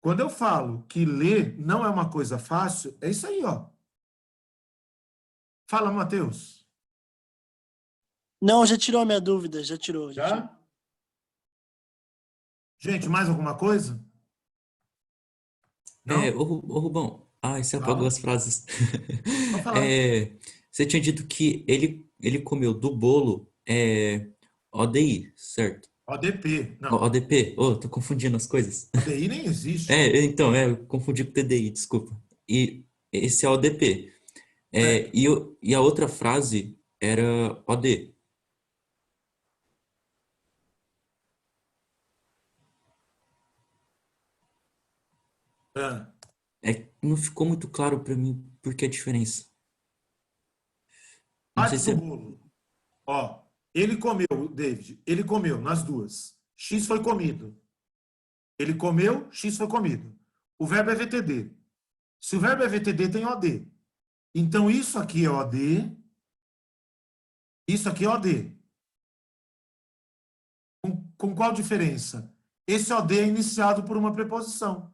Quando eu falo que ler não é uma coisa fácil, é isso aí, ó. Fala, Matheus. Não, já tirou a minha dúvida, já tirou. Já? Gente, mais alguma coisa? Não? Ô Rubão. Ai, você apagou Fala. as frases. Pode falar. Você tinha dito que ele comeu do bolo ODI, certo? ODP. Não, ODP. Oh, tô confundindo as coisas. ODI nem existe. Então, eu confundi com TDI, desculpa. E esse é ODP. E a outra frase era OD. Ah. Não ficou muito claro para mim por que a diferença. Não sei Parte se do bolo. Ó, ele comeu, David, ele comeu nas duas. X foi comido. Ele comeu, X foi comido. O verbo é VTD. Se o verbo é VTD, tem OD. Então, isso aqui é OD. Isso aqui é OD. Com qual diferença? Esse OD é iniciado por uma preposição.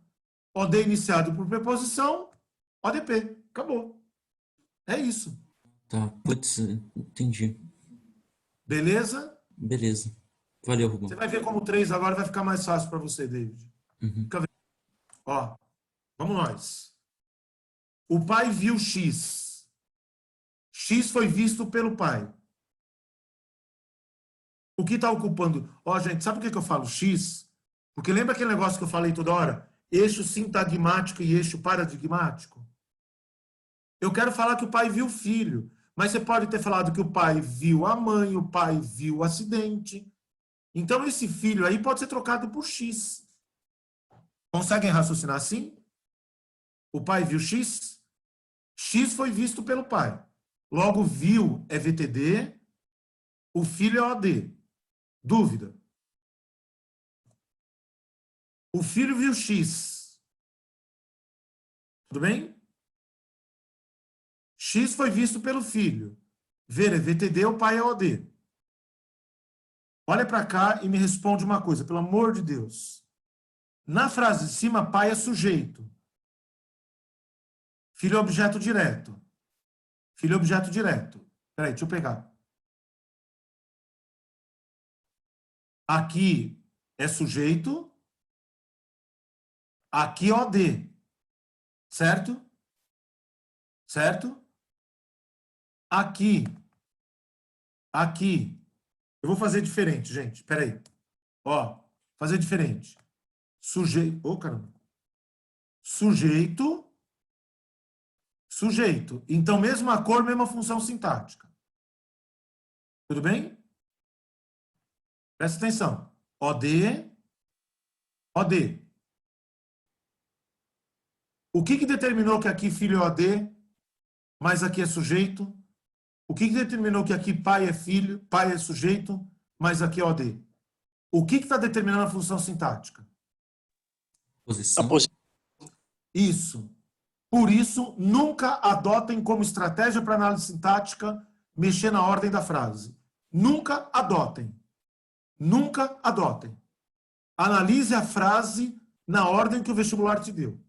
OD iniciado por preposição, ODP. Acabou. É isso. Tá, putz, entendi. Beleza? Beleza. Valeu, Rubão. Você vai ver como 3 agora vai ficar mais fácil para você, David. Uhum. Fica vendo. Ó, vamos nós. O pai viu X. X foi visto pelo pai. O que está ocupando? Ó, gente, sabe por que eu falo X? Porque lembra aquele negócio que eu falei toda hora? Eixo sintagmático e eixo paradigmático? Eu quero falar que o pai viu o filho. Mas você pode ter falado que o pai viu a mãe, o pai viu o acidente. Então, esse filho aí pode ser trocado por X. Conseguem raciocinar assim? O pai viu X? X foi visto pelo pai. Logo, viu é VTD, o filho é OD. Dúvida? O filho viu X. Tudo bem? X foi visto pelo filho. Ver é VTD, o pai é OD. Olha para cá e me responde uma coisa, pelo amor de Deus. Na frase de cima, pai é sujeito. Filho é objeto direto. Filho é objeto direto. Peraí, deixa eu pegar. Aqui é sujeito. Aqui é OD. Certo? Certo? Aqui. Aqui. Eu vou fazer diferente, gente. Peraí. Ó, fazer diferente. Sujeito. Ô, caramba. Sujeito. Sujeito. Então, mesma cor, mesma função sintática. Tudo bem? Presta atenção. OD. OD. O que determinou que aqui filho é OD, mas aqui é sujeito? O que determinou que aqui pai é filho, pai é sujeito, mas aqui é OD? O que está determinando a função sintática? Posição. Isso. Por isso, nunca adotem como estratégia para análise sintática mexer na ordem da frase. Nunca adotem. Nunca adotem. Analise a frase na ordem que o vestibular te deu.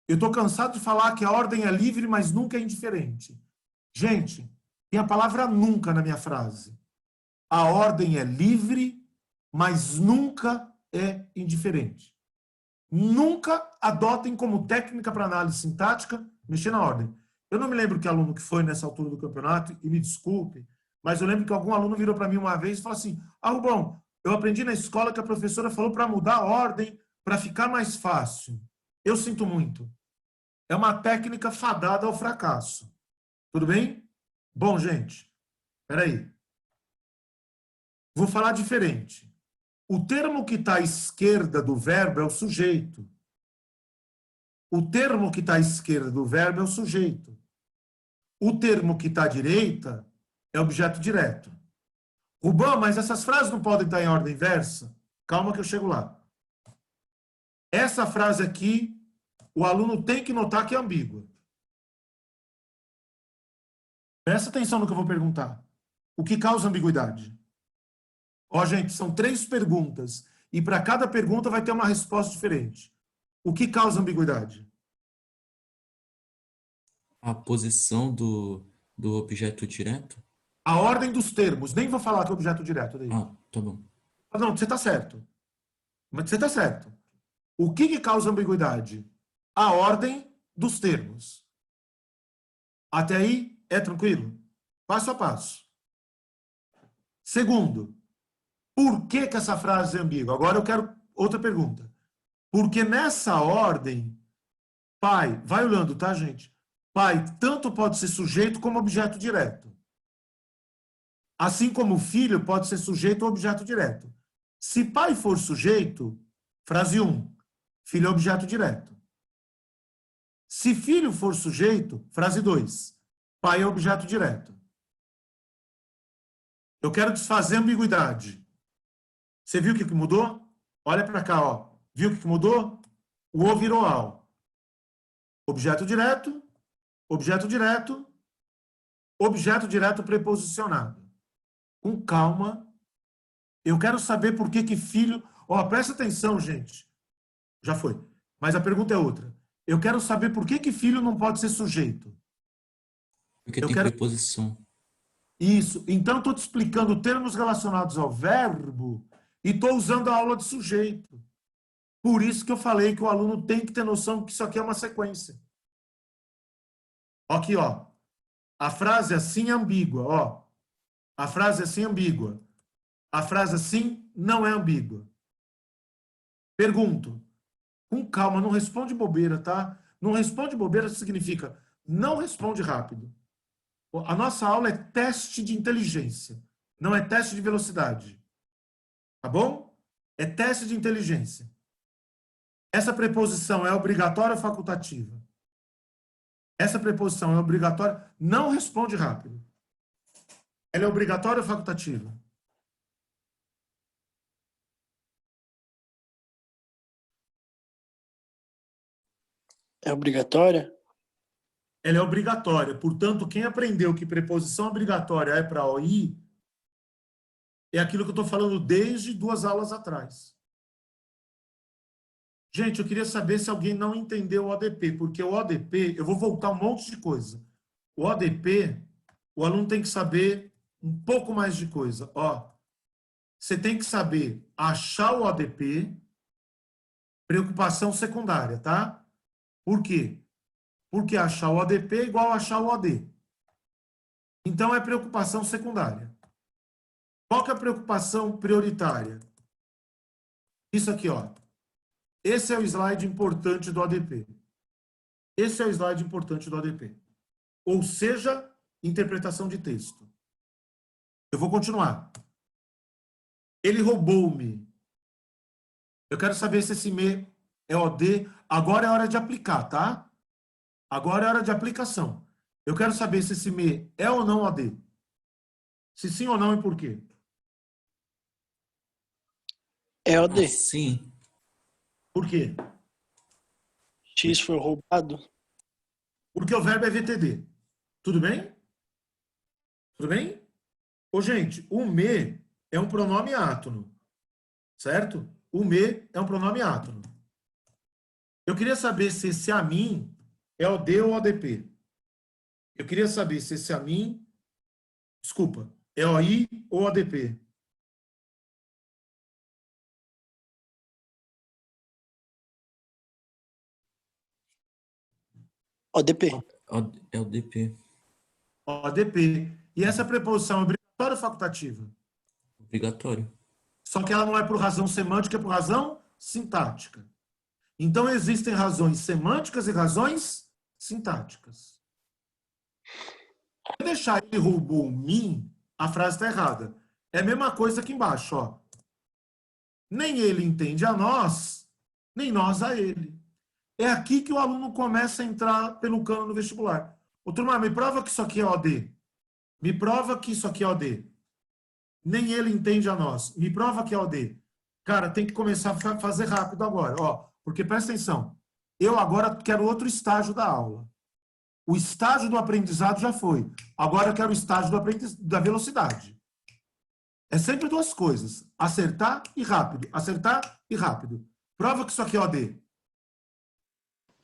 Eu estou cansado de falar que a ordem é livre, mas nunca é indiferente. Gente, tem a palavra nunca na minha frase. A ordem é livre, mas nunca é indiferente. Nunca adotem como técnica para análise sintática mexer na ordem. Eu não me lembro que aluno que foi nessa altura do campeonato, e me desculpe, mas eu lembro que algum aluno virou para mim uma vez e falou assim: ah, Rubão, eu aprendi na escola que a professora falou para mudar a ordem para ficar mais fácil. Eu sinto muito. É uma técnica fadada ao fracasso. Tudo bem? Bom, gente, espera aí. Vou falar diferente. O termo que está à esquerda do verbo é o sujeito. O termo que está à esquerda do verbo é o sujeito. O termo que está à direita é objeto direto. Rubão, mas essas frases não podem estar em ordem inversa? Calma que eu chego lá. Essa frase aqui, o aluno tem que notar que é ambígua. Presta atenção no que eu vou perguntar. O que causa ambiguidade? Ó, gente, são 3 perguntas. E para cada pergunta vai ter uma resposta diferente. O que causa ambiguidade? A posição do objeto direto? A ordem dos termos. Nem vou falar que é objeto direto. Daí. Ah, tá bom. Não, você está certo. Mas você está certo. O que causa ambiguidade? A ordem dos termos. Até aí é tranquilo? Passo a passo. Segundo, por que essa frase é ambígua? Agora eu quero outra pergunta. Porque nessa ordem, pai, vai olhando, tá, gente? Pai tanto pode ser sujeito como objeto direto. Assim como filho pode ser sujeito ou objeto direto. Se pai for sujeito, frase 1, filho é objeto direto. Se filho for sujeito, frase 2, pai é objeto direto. Eu quero desfazer a ambiguidade. Você viu o que mudou? Olha para cá, ó. Viu o que mudou? O O virou AL. Objeto direto, objeto direto, objeto direto preposicionado. Com calma. Eu quero saber por que filho... Ó, presta atenção, gente. Já foi. Mas a pergunta é outra. Eu quero saber por que filho não pode ser sujeito. Porque tem preposição. Isso. Então, estou te explicando termos relacionados ao verbo e estou usando a aula de sujeito. Por isso que eu falei que o aluno tem que ter noção que isso aqui é uma sequência. Aqui, ó. A frase assim é ambígua, ó. A frase assim é ambígua. A frase assim não é ambígua. Pergunto. Com calma, não responde bobeira, tá? Não responde bobeira significa não responde rápido. A nossa aula é teste de inteligência, não é teste de velocidade. Tá bom? É teste de inteligência. Essa preposição é obrigatória ou facultativa? Essa preposição é obrigatória? Não responde rápido. Ela é obrigatória ou facultativa? É obrigatória? Ela é obrigatória. Portanto, quem aprendeu que preposição obrigatória é para OI, é aquilo que eu estou falando desde 2 aulas atrás. Gente, eu queria saber se alguém não entendeu o ODP, porque o ODP, eu vou voltar um monte de coisa. O ODP, o aluno tem que saber um pouco mais de coisa. Ó, você tem que saber achar o ODP, preocupação secundária, tá? Por quê? Porque achar o ODP é igual a achar o OD. Então, é preocupação secundária. Qual que é a preocupação prioritária? Isso aqui, ó. Esse é o slide importante do ODP. Esse é o slide importante do ODP. Ou seja, interpretação de texto. Eu vou continuar. Ele roubou-me. Eu quero saber se esse me é OD. Agora é hora de aplicar, tá? Agora é hora de aplicação. Eu quero saber se esse me é ou não OD. Se sim ou não e por quê. É OD. Ah, sim. Por quê? X foi roubado. Porque o verbo é VTD. Tudo bem? Tudo bem? Ô, gente, o me é um pronome átono. Certo? O me é um pronome átono. Eu queria saber se esse a mim é OD ou ODP. Eu queria saber se esse a mim, desculpa, é OI ou ODP. ODP. É o DP. ODP. E essa preposição é obrigatória ou facultativa? Obrigatório. Só que ela não é por razão semântica, é por razão sintática. Então, existem razões semânticas e razões sintáticas. Se eu deixar ele roubou mim, a frase está errada. É a mesma coisa aqui embaixo, ó. Nem ele entende a nós, nem nós a ele. É aqui que o aluno começa a entrar pelo cano no vestibular. Ô, turma, me prova que isso aqui é OD. Me prova que isso aqui é OD. Nem ele entende a nós. Me prova que é OD. Cara, tem que começar a fazer rápido agora, ó. Porque presta atenção. Eu agora quero outro estágio da aula. O estágio do aprendizado já foi. Agora eu quero o estágio da velocidade. É sempre duas coisas. Acertar e rápido. Acertar e rápido. Prova que isso aqui é OD.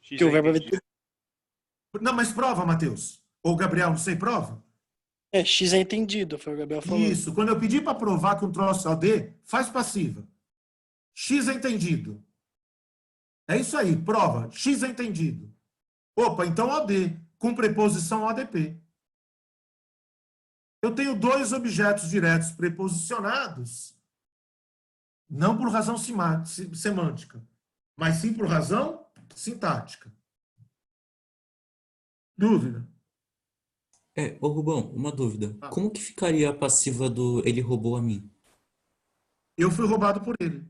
Que o verbo Não, mas prova, Matheus. Ou Gabriel, não sei, prova. X é entendido, foi o Gabriel falou. Isso. Quando eu pedir para provar que um troço é OD, faz passiva. X é entendido. É isso aí, prova. X é entendido. Opa, então OD, com preposição ODP. Eu tenho dois objetos diretos preposicionados, não por razão semântica, mas sim por razão sintática. Dúvida? Ô Rubão, uma dúvida. Ah. Como que ficaria a passiva do ele roubou a mim? Eu fui roubado por ele.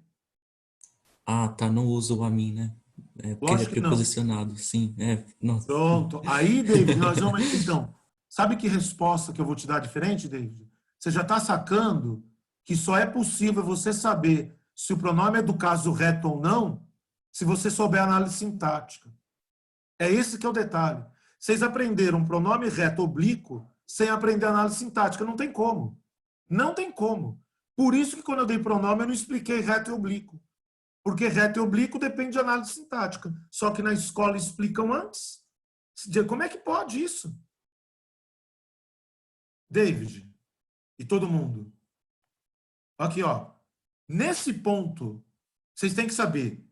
Ah, tá, não usa o a mim, né? É porque ele é Lógico que não. preposicionado, sim. Nossa. Pronto. Aí, David, nós vamos... Então, sabe que resposta que eu vou te dar diferente, David? Você já está sacando que só é possível você saber se o pronome é do caso reto ou não, se você souber a análise sintática. É esse que é o detalhe. Vocês aprenderam pronome reto oblíquo sem aprender análise sintática. Não tem como. Não tem como. Por isso que quando eu dei pronome eu não expliquei reto e oblíquo. Porque reto e oblíquo depende de análise sintática. Só que na escola explicam antes. Como é que pode isso? David e todo mundo. Aqui, ó. Nesse ponto, vocês têm que saber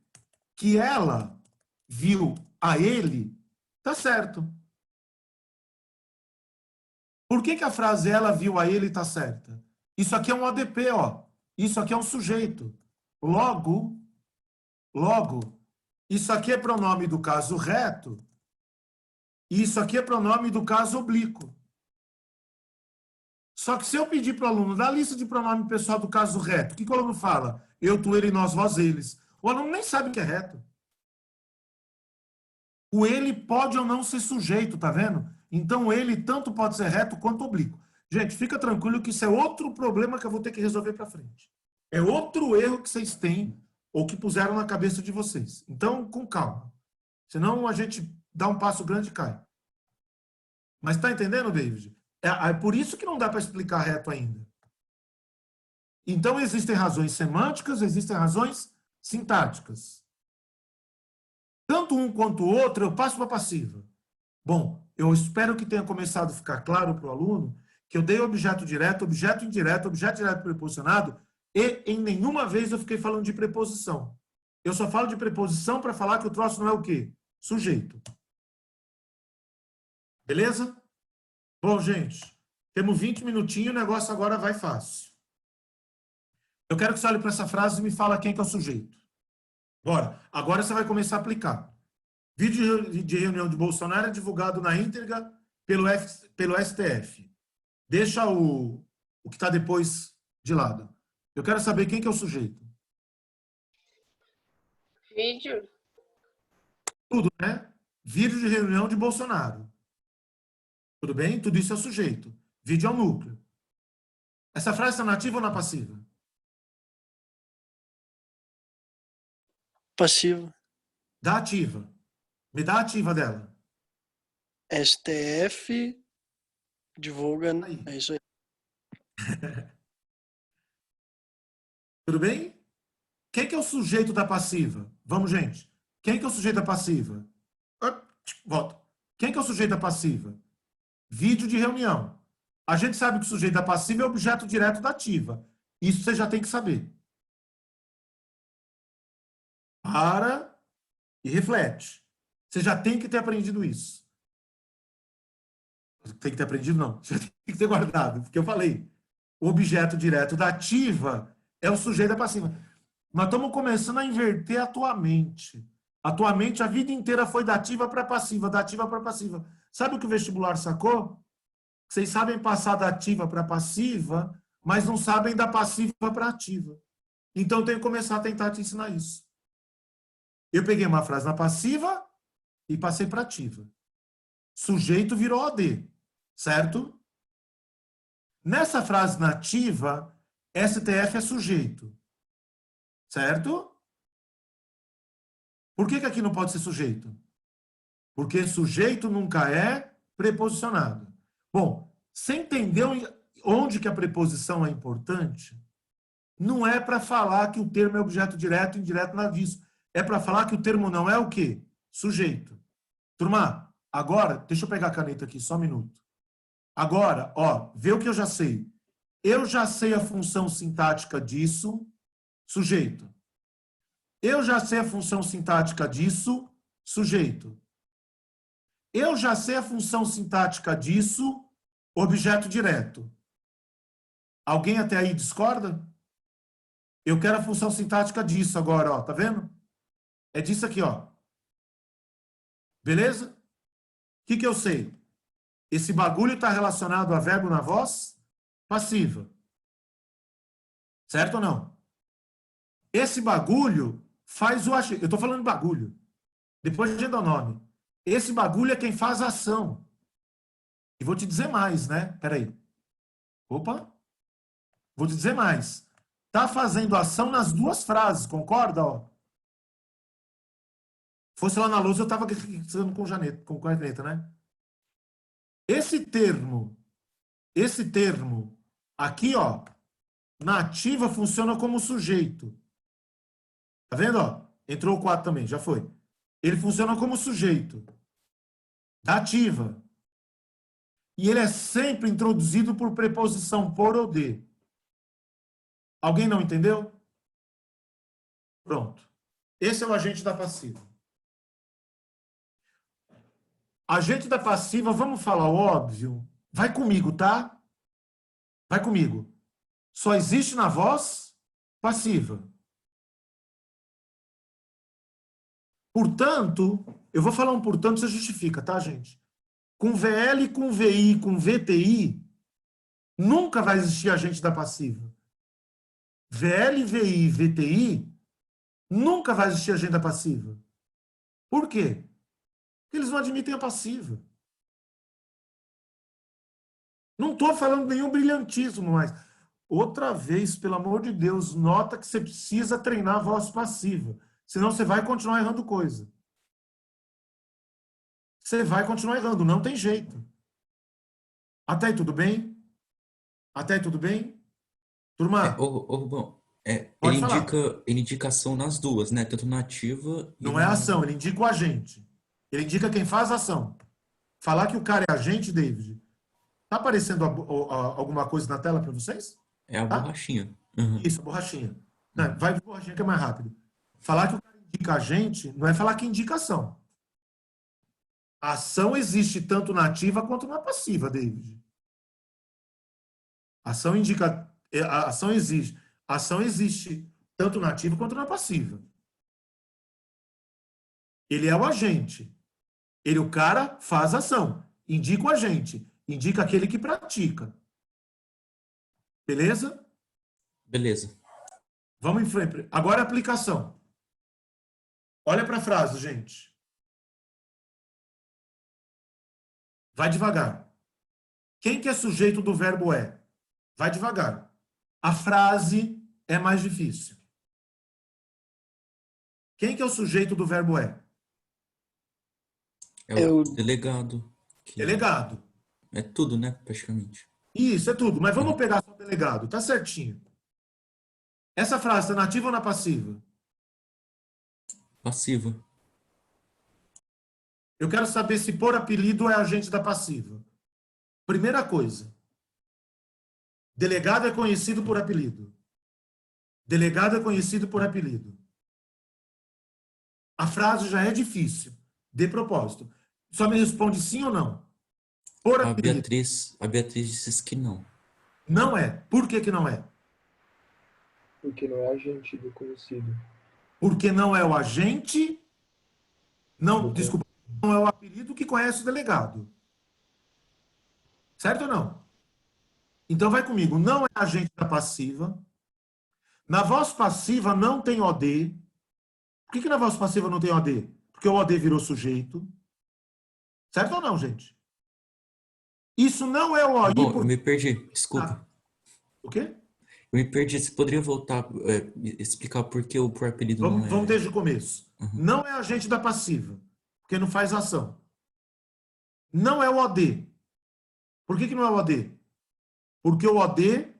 que ela viu a ele, tá certo. Por que a frase ela viu a ele tá certa? Isso aqui é um ODP, ó. Isso aqui é um sujeito. Logo, isso aqui é pronome do caso reto e isso aqui é pronome do caso oblíquo. Só que se eu pedir para o aluno dar a lista de pronome pessoal do caso reto, o que o aluno fala? Eu, tu, ele, nós, vós, eles. O aluno nem sabe o que é reto. O ele pode ou não ser sujeito, tá vendo? Então, ele tanto pode ser reto quanto oblíquo. Gente, fica tranquilo que isso é outro problema que eu vou ter que resolver para frente. É outro erro que vocês têm ou que puseram na cabeça de vocês. Então, com calma. Senão, a gente dá um passo grande e cai. Mas tá entendendo, David? É por isso que não dá para explicar reto ainda. Então, existem razões semânticas, existem razões sintáticas. Tanto um quanto o outro, eu passo para passiva. Bom, eu espero que tenha começado a ficar claro para o aluno que eu dei objeto direto, objeto indireto, objeto direto preposicionado e em nenhuma vez eu fiquei falando de preposição. Eu só falo de preposição para falar que o troço não é o quê? Sujeito. Beleza? Bom, gente, temos 20 minutinhos, o negócio agora vai fácil. Eu quero que você olhe para essa frase e me fala quem que é o sujeito. Bora. Agora você vai começar a aplicar. Vídeo de reunião de Bolsonaro é divulgado na íntegra pelo STF. Deixa o que está depois de lado. Eu quero saber quem que é o sujeito. Vídeo. Tudo, né? Vídeo de reunião de Bolsonaro. Tudo bem? Tudo isso é o sujeito. Vídeo é o núcleo. Essa frase está na ativa ou na passiva? Passiva. Da ativa. Me dá a ativa dela. STF divulga. Aí. É isso aí. Tudo bem? Quem que é o sujeito da passiva? Vamos, gente. Quem que é o sujeito da passiva? Volta. Quem que é o sujeito da passiva? Vídeo de reunião. A gente sabe que o sujeito da passiva é objeto direto da ativa. Isso você já tem que saber. Para e reflete. Você já tem que ter aprendido isso. Tem que ter aprendido, não. Você tem que ter guardado. Porque eu falei, o objeto direto da ativa é o sujeito da passiva. Nós estamos começando a inverter a tua mente. A tua mente a vida inteira foi da ativa para passiva, da ativa para passiva. Sabe o que o vestibular sacou? Vocês sabem passar da ativa para passiva, mas não sabem da passiva para ativa. Então, eu tenho que começar a tentar te ensinar isso. Eu peguei uma frase na passiva e passei para ativa. Sujeito virou OD, certo? Nessa frase na ativa, STF é sujeito, certo? Por que aqui não pode ser sujeito? Porque sujeito nunca é preposicionado. Bom, você entendeu onde que a preposição é importante? Não é para falar que o termo é objeto direto e indireto na aviso. É para falar que o termo não é o quê? Sujeito. Turma, agora, deixa eu pegar a caneta aqui, só um minuto. Agora, ó, vê o que eu já sei. Eu já sei a função sintática disso, sujeito. Eu já sei a função sintática disso, sujeito. Eu já sei a função sintática disso, objeto direto. Alguém até aí discorda? Eu quero a função sintática disso agora, ó, tá vendo? É disso aqui, ó. Beleza? O que eu sei? Esse bagulho está relacionado a verbo na voz passiva. Certo ou não? Esse bagulho faz o agente. Eu estou falando de bagulho. Depois a gente dá o nome. Esse bagulho é quem faz a ação. E vou te dizer mais, né? Peraí. Opa. Vou te dizer mais. Tá fazendo ação nas duas frases, concorda? Ó. Fosse lá na luz, eu estava escrevendo com caneta, né? Esse termo aqui, ó, na ativa funciona como sujeito. Tá vendo, ó? Entrou o 4 também, já foi. Ele funciona como sujeito da ativa. E ele é sempre introduzido por preposição por ou de. Alguém não entendeu? Pronto. Esse é o agente da passiva. Agente da passiva, vamos falar o óbvio? Vai comigo, tá? Vai comigo. Só existe na voz passiva. Portanto, eu vou falar um portanto, você justifica, tá, gente? Com VL, com VI, com VTI, nunca vai existir agente da passiva. VL, VI, VTI, nunca vai existir agente da passiva. Por quê? Porque eles não admitem a passiva. Não estou falando nenhum brilhantismo, mas outra vez, pelo amor de Deus, nota que você precisa treinar a voz passiva. Senão você vai continuar errando coisa. Você vai continuar errando, não tem jeito. Até aí tudo bem? Até aí tudo bem? Turma, Rubão, pode falar. ele indica ação nas duas, né? Tanto na ativa e Não é ação, ele indica o agente. Ele indica quem faz a ação. Falar que o cara é agente, David, tá aparecendo alguma coisa na tela para vocês? É a Tá? borrachinha. Uhum. Isso, a borrachinha. Não, vai de borrachinha que é mais rápido. Falar que o cara indica agente não é falar que indica ação. A ação existe tanto na ativa quanto na passiva, David. A ação indica... A ação existe tanto na ativa quanto na passiva. Ele é o agente. Ele, o cara, faz a ação. Indica o agente. Indica aquele que pratica. Beleza? Beleza. Vamos em frente. Agora a aplicação. Olha para a frase, gente. Vai devagar. Quem que é sujeito do verbo é? Vai devagar. A frase é mais difícil. Quem que é o sujeito do verbo é? É o delegado. Delegado. É tudo, né? Praticamente. Isso, é tudo. Mas vamos pegar só o delegado. Tá certinho. Essa frase está na ativa ou na passiva? Passiva. Eu quero saber se por apelido é agente da passiva. Primeira coisa. Delegado é conhecido por apelido. Delegado é conhecido por apelido. A frase já é difícil. De propósito. Só me responde sim ou não. Por apelido. A Beatriz disse que não. Não é. Por que que não é? Porque não é agente do conhecido. Porque não é o agente... Não, Do desculpa. Não é o apelido que conhece o delegado. Certo ou não? Então vai comigo. Não é agente da passiva. Na voz passiva não tem OD. Por que na voz passiva não tem OD? Porque o OD virou sujeito. Certo ou não, gente? Isso não é o OI. Bom, eu me perdi, desculpa. O quê? Eu me perdi. Você poderia voltar, explicar por que o por apelido não é... Vamos desde o começo. Uhum. Não é agente da passiva, porque não faz ação. Não é o OD. Por que não é o OD? Porque o OD,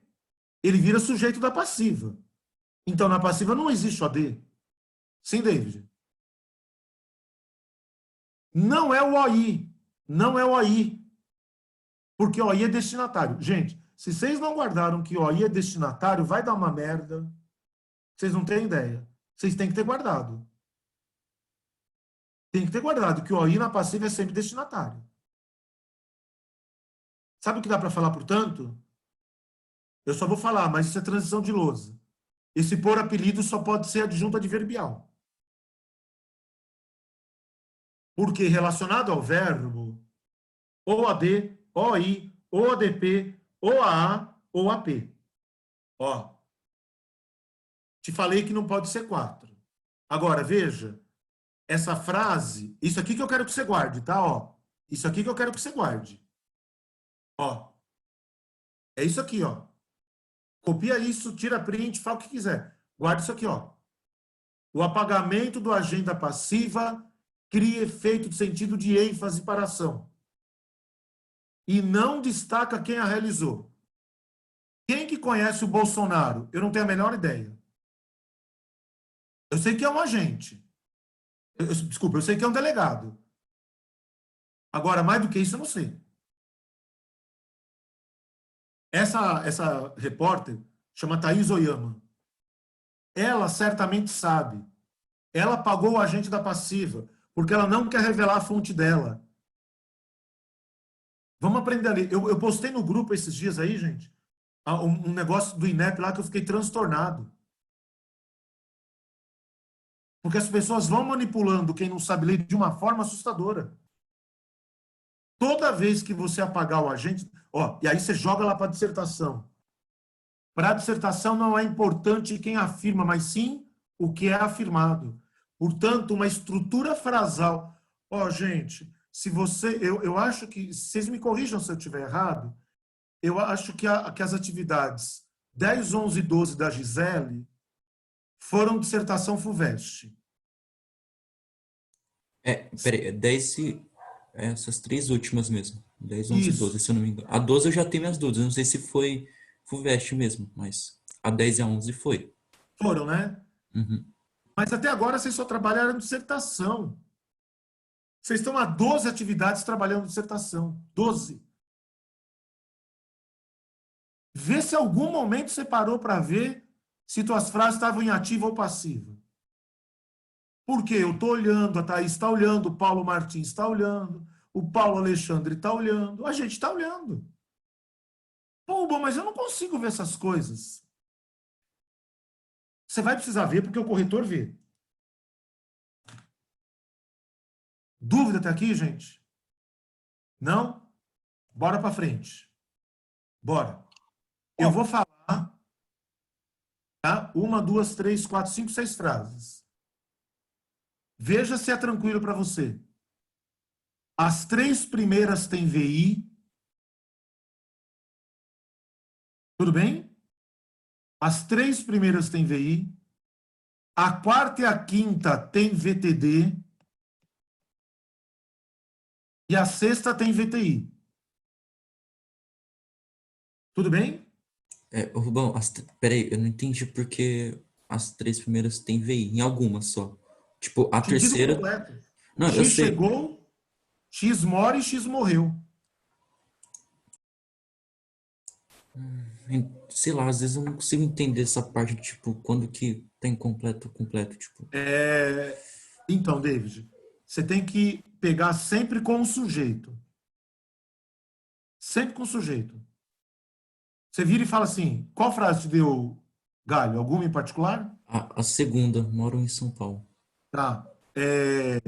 ele vira sujeito da passiva. Então, na passiva não existe OD. Sim, David? Não é o OI. Não é o OI. Porque OI é destinatário. Gente, se vocês não guardaram que OI é destinatário, vai dar uma merda. Vocês não têm ideia. Vocês têm que ter guardado. Tem que ter guardado que o OI na passiva é sempre destinatário. Sabe o que dá para falar, portanto? Eu só vou falar, mas isso é transição de lousa. Esse por apelido só pode ser adjunto adverbial. Porque relacionado ao verbo, ou AD, OI, ou ADP, ou AA, ou AP. Ó, te falei que não pode ser 4. Agora, veja, essa frase, isso aqui que eu quero que você guarde, tá? Ó, isso aqui que eu quero que você guarde. Ó, é isso aqui, ó. Copia isso, tira print, fala o que quiser. Guarda isso aqui, ó. O apagamento do agenda passiva cria efeito de sentido de ênfase para a ação. E não destaca quem a realizou. Quem que conhece o Bolsonaro? Eu não tenho a menor ideia. Eu sei que é um agente. Desculpa, eu sei que é um delegado. Agora, mais do que isso, eu não sei. Essa repórter chama Thaís Oyama. Ela certamente sabe. Ela pagou o agente da passiva, porque ela não quer revelar a fonte dela. Vamos aprender a ler. Eu postei no grupo esses dias aí, gente, um negócio do INEP lá que eu fiquei transtornado. Porque as pessoas vão manipulando quem não sabe ler de uma forma assustadora. Toda vez que você apagar o agente... Ó, e aí você joga lá para a dissertação. Para a dissertação não é importante quem afirma, mas sim o que é afirmado. Portanto, uma estrutura frasal. Ó, gente, se você... Eu acho que... Vocês me corrijam se eu estiver errado. Eu acho que as atividades 10, 11 e 12 da Gisele foram dissertação FUVEST. Peraí, 10 e... essas 3 últimas mesmo. 10, 11 e Isso. 12, se eu não me engano. A 12 eu já tenho minhas dúvidas. Eu não sei se foi FUVEST mesmo, mas a 10 e a 11 foi. Foram, né? Uhum. Mas até agora vocês só trabalharam dissertação. Vocês estão há 12 atividades trabalhando dissertação. 12. Vê se algum momento você parou para ver se tuas frases estavam em ativa ou passiva. Porque eu estou olhando, a Thaís está olhando, o Paulo Martins está olhando, o Paulo Alexandre está olhando, a gente está olhando. Pô, bom, mas eu não consigo ver essas coisas. Você vai precisar ver porque o corretor vê. Dúvida até aqui, gente? Não? Bora para frente. Bora. Eu vou falar, tá? 1, 2, 3, 4, 5, 6 frases. Veja se é tranquilo para você. As 3 primeiras têm VI. Tudo bem? As 3 primeiras têm VI. A 4ª e a 5ª têm VTD. E a 6ª tem VTI. Tudo bem? Rubão, peraí, eu não entendi porque as 3 primeiras têm VI, em algumas só. Tipo, a Sentido terceira... completo. Não, eu X sei. chegou, X mora e X morreu. Sei lá, às vezes eu não consigo entender essa parte, tipo, quando que tá incompleto ou completo, tipo... Então, David, você tem que pegar sempre com o sujeito. Sempre com o sujeito. Você vira e fala assim, qual frase te deu galho? Alguma em particular? A segunda, moro em São Paulo. Tá. Eu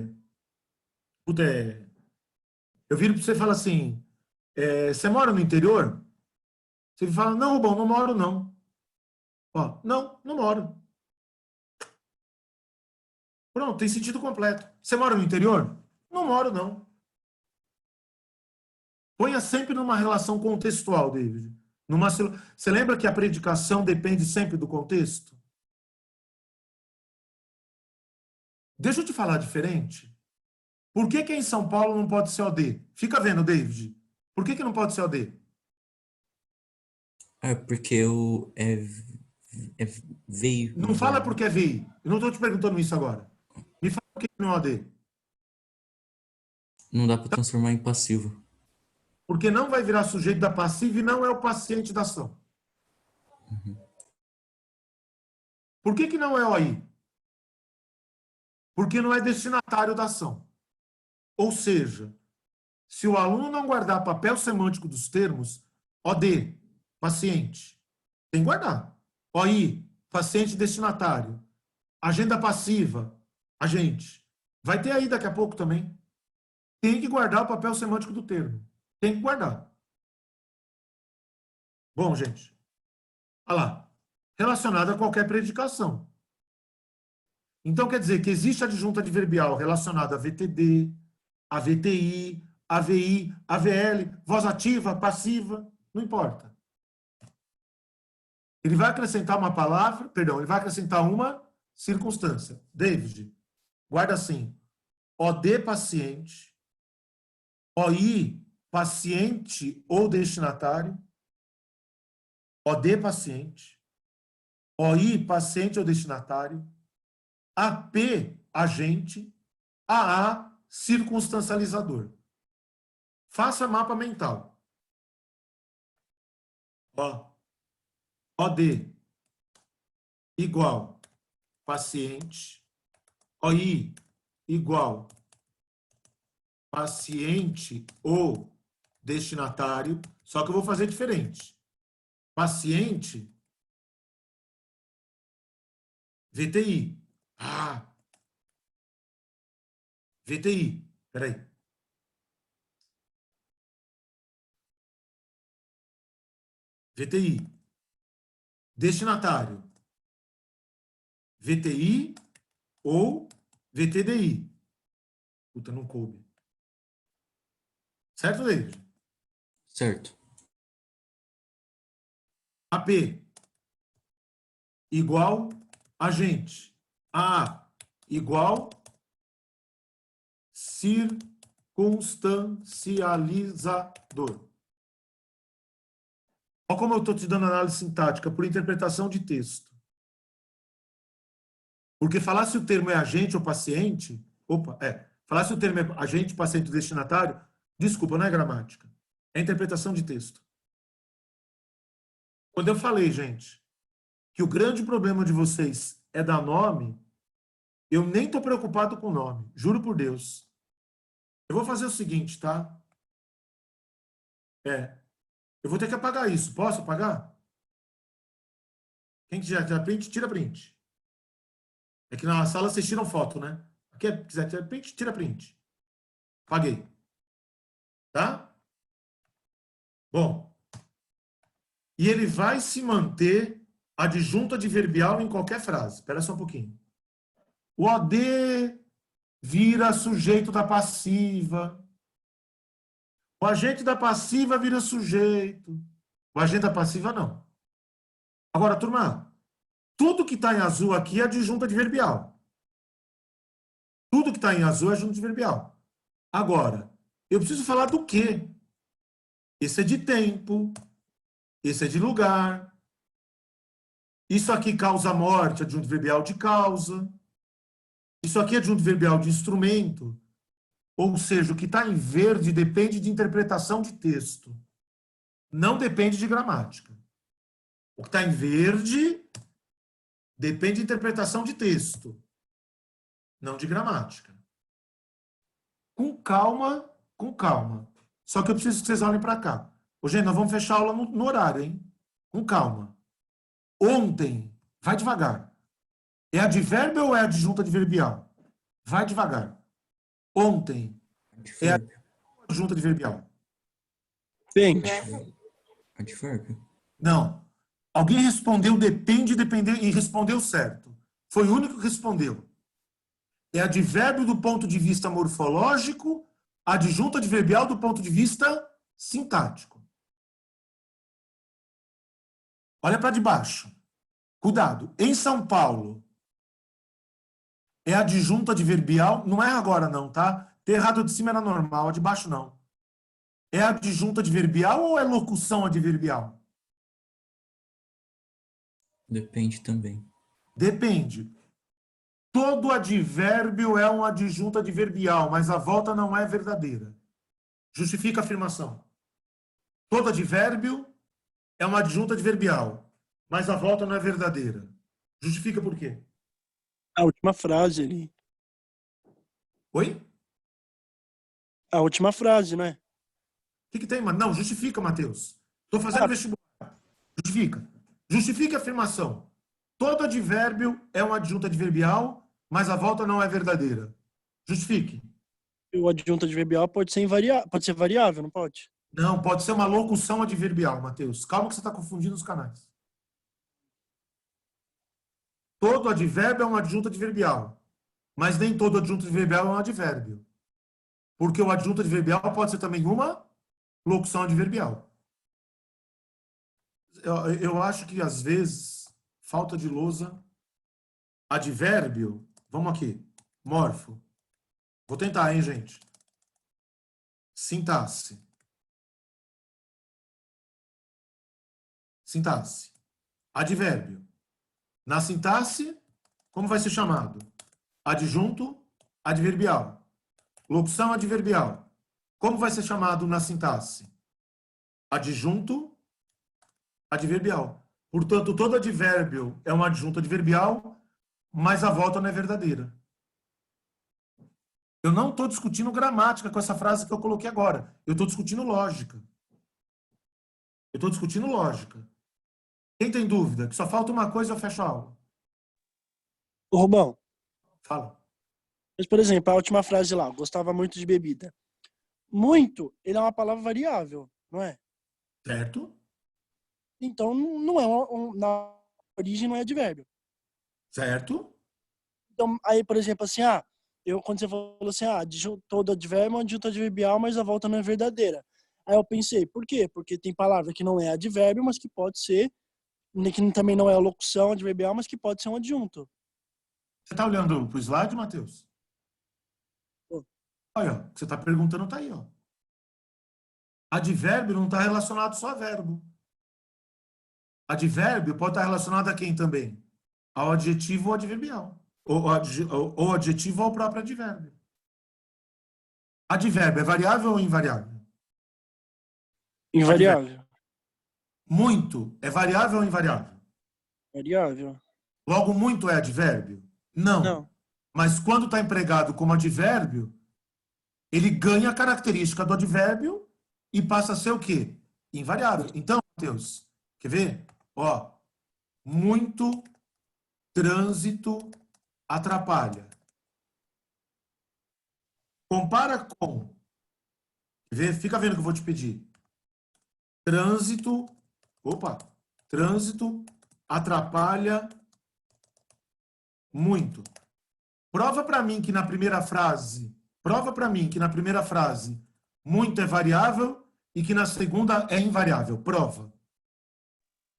viro para você e falo assim, Você mora no interior? Você fala, não, Rubão, não moro, não. Ó, não, não moro. Pronto, tem sentido completo. Você mora no interior? Não moro, não. Ponha sempre numa relação contextual, David. Você lembra que a predicação depende sempre do contexto? Deixa eu te falar diferente. Por que em São Paulo não pode ser OD? Fica vendo, David. Por que não pode ser OD? Porque veio. Não fala porque é VI. Eu não estou te perguntando isso agora. Me fala por que não é OD. Não dá para transformar em passivo. Porque não vai virar sujeito da passiva e não é o paciente da ação. Por que não é OI? Porque não é destinatário da ação. Ou seja, se o aluno não guardar papel semântico dos termos, OD, paciente, tem que guardar. OI, paciente destinatário. Agenda passiva, agente. Vai ter aí daqui a pouco também. Tem que guardar o papel semântico do termo. Tem que guardar. Bom, gente. Olha lá. Relacionado a qualquer predicação. Então, quer dizer que existe adjunta adverbial relacionada a VTD, a VTI, AVI, AVL, voz ativa, passiva, não importa. Ele vai acrescentar uma palavra, perdão, ele vai acrescentar uma circunstância. David, guarda assim. OD paciente, OI paciente ou destinatário, OD paciente, OI paciente ou destinatário, AP agente, AA circunstancializador. Faça mapa mental. Ó, OD igual paciente, OI igual paciente ou destinatário, só que eu vou fazer diferente. Paciente, VTI. VTI. Peraí. VTI. Destinatário. VTI ou VTDI. Puta, não coube. Certo, David? Certo. AP igual agente. A igual circunstancializador. Olha como eu estou te dando análise sintática por interpretação de texto. Porque falar se o termo é agente ou paciente, falar se o termo é agente, paciente ou destinatário, desculpa, não é gramática. É interpretação de texto. Quando eu falei, gente, que o grande problema de vocês é dar nome, eu nem estou preocupado com o nome, juro por Deus. Eu vou fazer o seguinte, tá? Eu vou ter que apagar isso. Posso apagar? Quem quiser tirar print, tira print. É que na sala vocês tiram foto, né? Quem quiser tirar print, tira print. Apaguei. Tá? Bom. E ele vai se manter adjunto adverbial em qualquer frase. Espera só um pouquinho. O OD vira sujeito da passiva. O agente da passiva vira sujeito. O agente da passiva, não. Agora, turma, tudo que está em azul aqui é adjunto adverbial. Tudo que está em azul é adjunto adverbial. Agora, eu preciso falar do quê? Esse é de tempo. Esse é de lugar. Isso aqui causa morte, adjunto adverbial de causa. Isso aqui é adjunto adverbial de instrumento. Ou seja, o que está em verde depende de interpretação de texto. Não depende de gramática. O que está em verde depende de interpretação de texto. Não de gramática. Com calma, com calma. Só que eu preciso que vocês olhem para cá. Ô, gente, nós vamos fechar a aula no horário, hein? Com calma. Ontem, vai devagar. É advérbio ou é adjunto adverbial? Vai devagar. Ontem é adjunto adverbial. Depende. Advérbio. Não. Alguém respondeu depende, depender e respondeu certo. Foi o único que respondeu. É advérbio do ponto de vista morfológico, adjunto adverbial do ponto de vista sintático. Olha para debaixo. Cuidado. Em São Paulo, é adjunto adverbial, não é agora não, tá? Ter errado de cima era normal, a de baixo não. É adjunto adverbial ou é locução adverbial? Depende também. Depende. Todo advérbio é um adjunto adverbial, mas a volta não é verdadeira. Justifica a afirmação. Todo advérbio é um adjunto adverbial, mas a volta não é verdadeira. Justifica por quê? A última frase ali. Oi? A última frase, né? O que tem, mano? Não, justifica, Matheus. Estou fazendo vestibular. Justifica. Justifica a afirmação. Todo advérbio é um adjunto adverbial, mas a volta não é verdadeira. Justifique. O adjunto adverbial pode ser variável, não pode? Não, pode ser uma locução adverbial, Matheus. Calma que você está confundindo os canais. Todo advérbio é um adjunto adverbial, mas nem todo adjunto adverbial é um advérbio. Porque o adjunto adverbial pode ser também uma locução adverbial. Eu acho que, às vezes, falta de lousa, advérbio, vamos aqui, morfo. Vou tentar, hein, gente? Sintaxe. Sintaxe. Advérbio. Na sintaxe, como vai ser chamado? Adjunto adverbial. Locução adverbial. Como vai ser chamado na sintaxe? Adjunto adverbial. Portanto, todo advérbio é um adjunto adverbial, mas a volta não é verdadeira. Eu não estou discutindo gramática com essa frase que eu coloquei agora. Eu estou discutindo lógica. Eu estou discutindo lógica. Quem tem dúvida? Que só falta uma coisa e eu fecho a aula. Ô, Rubão, Fala. mas, por exemplo, a última frase lá, gostava muito de bebida. Muito, ele é uma palavra variável, não é? Certo? Então, não é na origem não é advérbio. Certo? Então, aí, por exemplo, assim, quando você falou assim, todo advérbio é um adjunto adverbial, mas a volta não é verdadeira. Aí eu pensei, por quê? Porque tem palavra que não é advérbio, mas que pode ser, que também não é locução adverbial, mas que pode ser um adjunto. Você está olhando para o slide, Matheus? Tô. Olha, o que você está perguntando está aí, ó. Advérbio não está relacionado só a verbo. Advérbio pode estar relacionado a quem também? Ao adjetivo ou adverbial. Ou adjetivo ao próprio advérbio. Advérbio é variável ou invariável? Invariável. Muito é variável ou invariável? Variável. Logo, muito é advérbio? Não. Mas quando está empregado como advérbio, ele ganha a característica do advérbio e passa a ser o quê? Invariável. Então, Matheus, quer ver? Ó, muito trânsito atrapalha. Compara com... Quer ver? Fica vendo o que eu vou te pedir. Trânsito atrapalha muito. Prova para mim que na primeira frase muito é variável e que na segunda é invariável. Prova.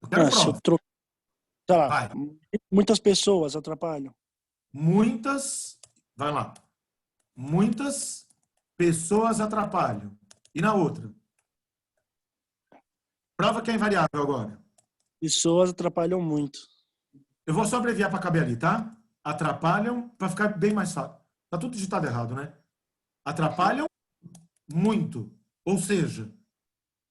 Eu quero prova. Tá. Muitas pessoas atrapalham. Vai lá. Muitas pessoas atrapalham. E na outra? Prova que é invariável agora. Pessoas atrapalham muito. Eu vou só abreviar para caber ali, tá? Atrapalham, para ficar bem mais fácil. Tá tudo digitado errado, né? Atrapalham muito. Ou seja,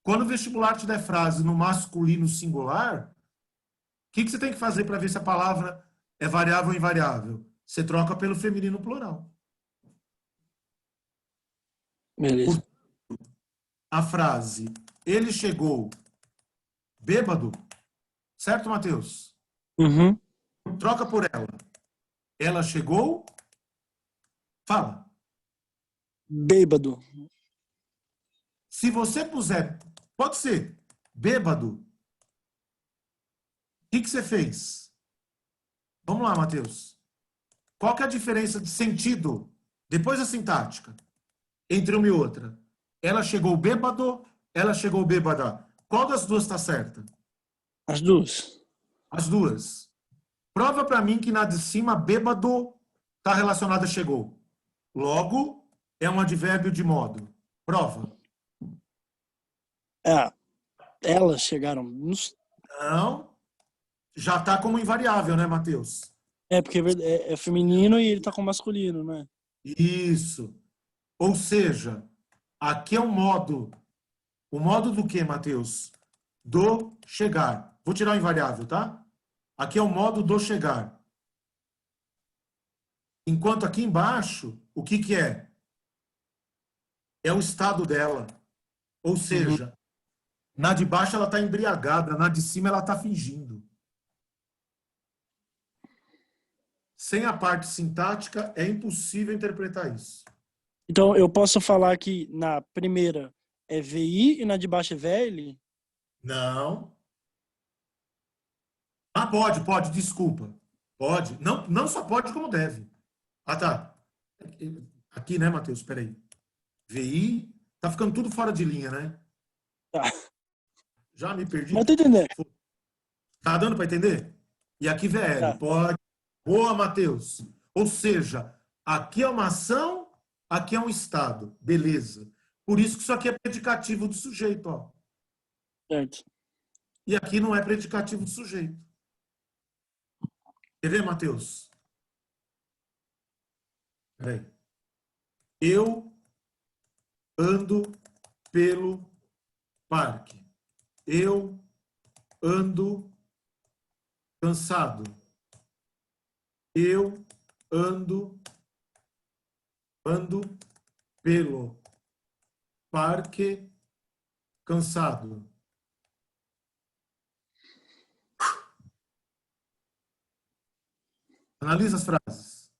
quando o vestibular te der frase no masculino singular, o que você tem que fazer para ver se a palavra é variável ou invariável? Você troca pelo feminino plural. Beleza. A frase, ele chegou bêbado, certo, Matheus? Uhum. Troca por ela. Ela chegou, fala. Bêbado. Se você puser Pode ser. Bêbado. O que você fez? Vamos lá, Matheus. Qual que é a diferença de sentido, depois da sintática, entre uma e outra? Ela chegou bêbado, ela chegou bêbada. Qual das duas está certa? As duas. As duas. Prova para mim que na de cima, bêbado, está relacionado a chegou. Logo, é um advérbio de modo. Prova. Elas chegaram. Não. Já está como invariável, né, Matheus? Porque é feminino e ele tá com masculino, né? Isso. Ou seja, aqui é um modo. O modo do que, Matheus? Do chegar. Vou tirar o invariável, tá? Aqui é o modo do chegar. Enquanto aqui embaixo, o que que é? É o estado dela. Ou seja, na de baixo ela está embriagada, na de cima ela está fingindo. Sem a parte sintática, é impossível interpretar isso. Então, eu posso falar que na primeira é VI e na de baixo é VL? Não. Ah, pode, desculpa. Pode. Não só pode, como deve. Ah, tá. Aqui, né, Matheus? Espera aí. VI, tá ficando tudo fora de linha, né? Tá. Já me perdi. Mas tô entendendo. Tá dando para entender? E aqui VL. Tá. Pode. Boa, Matheus. Ou seja, aqui é uma ação, aqui é um estado. Beleza. Por isso que isso aqui é predicativo do sujeito, ó. Certo. E aqui não é predicativo do sujeito. Quer ver, Matheus? Peraí. Eu ando pelo parque. Eu ando cansado. Eu ando pelo parque cansado. Analisa as frases.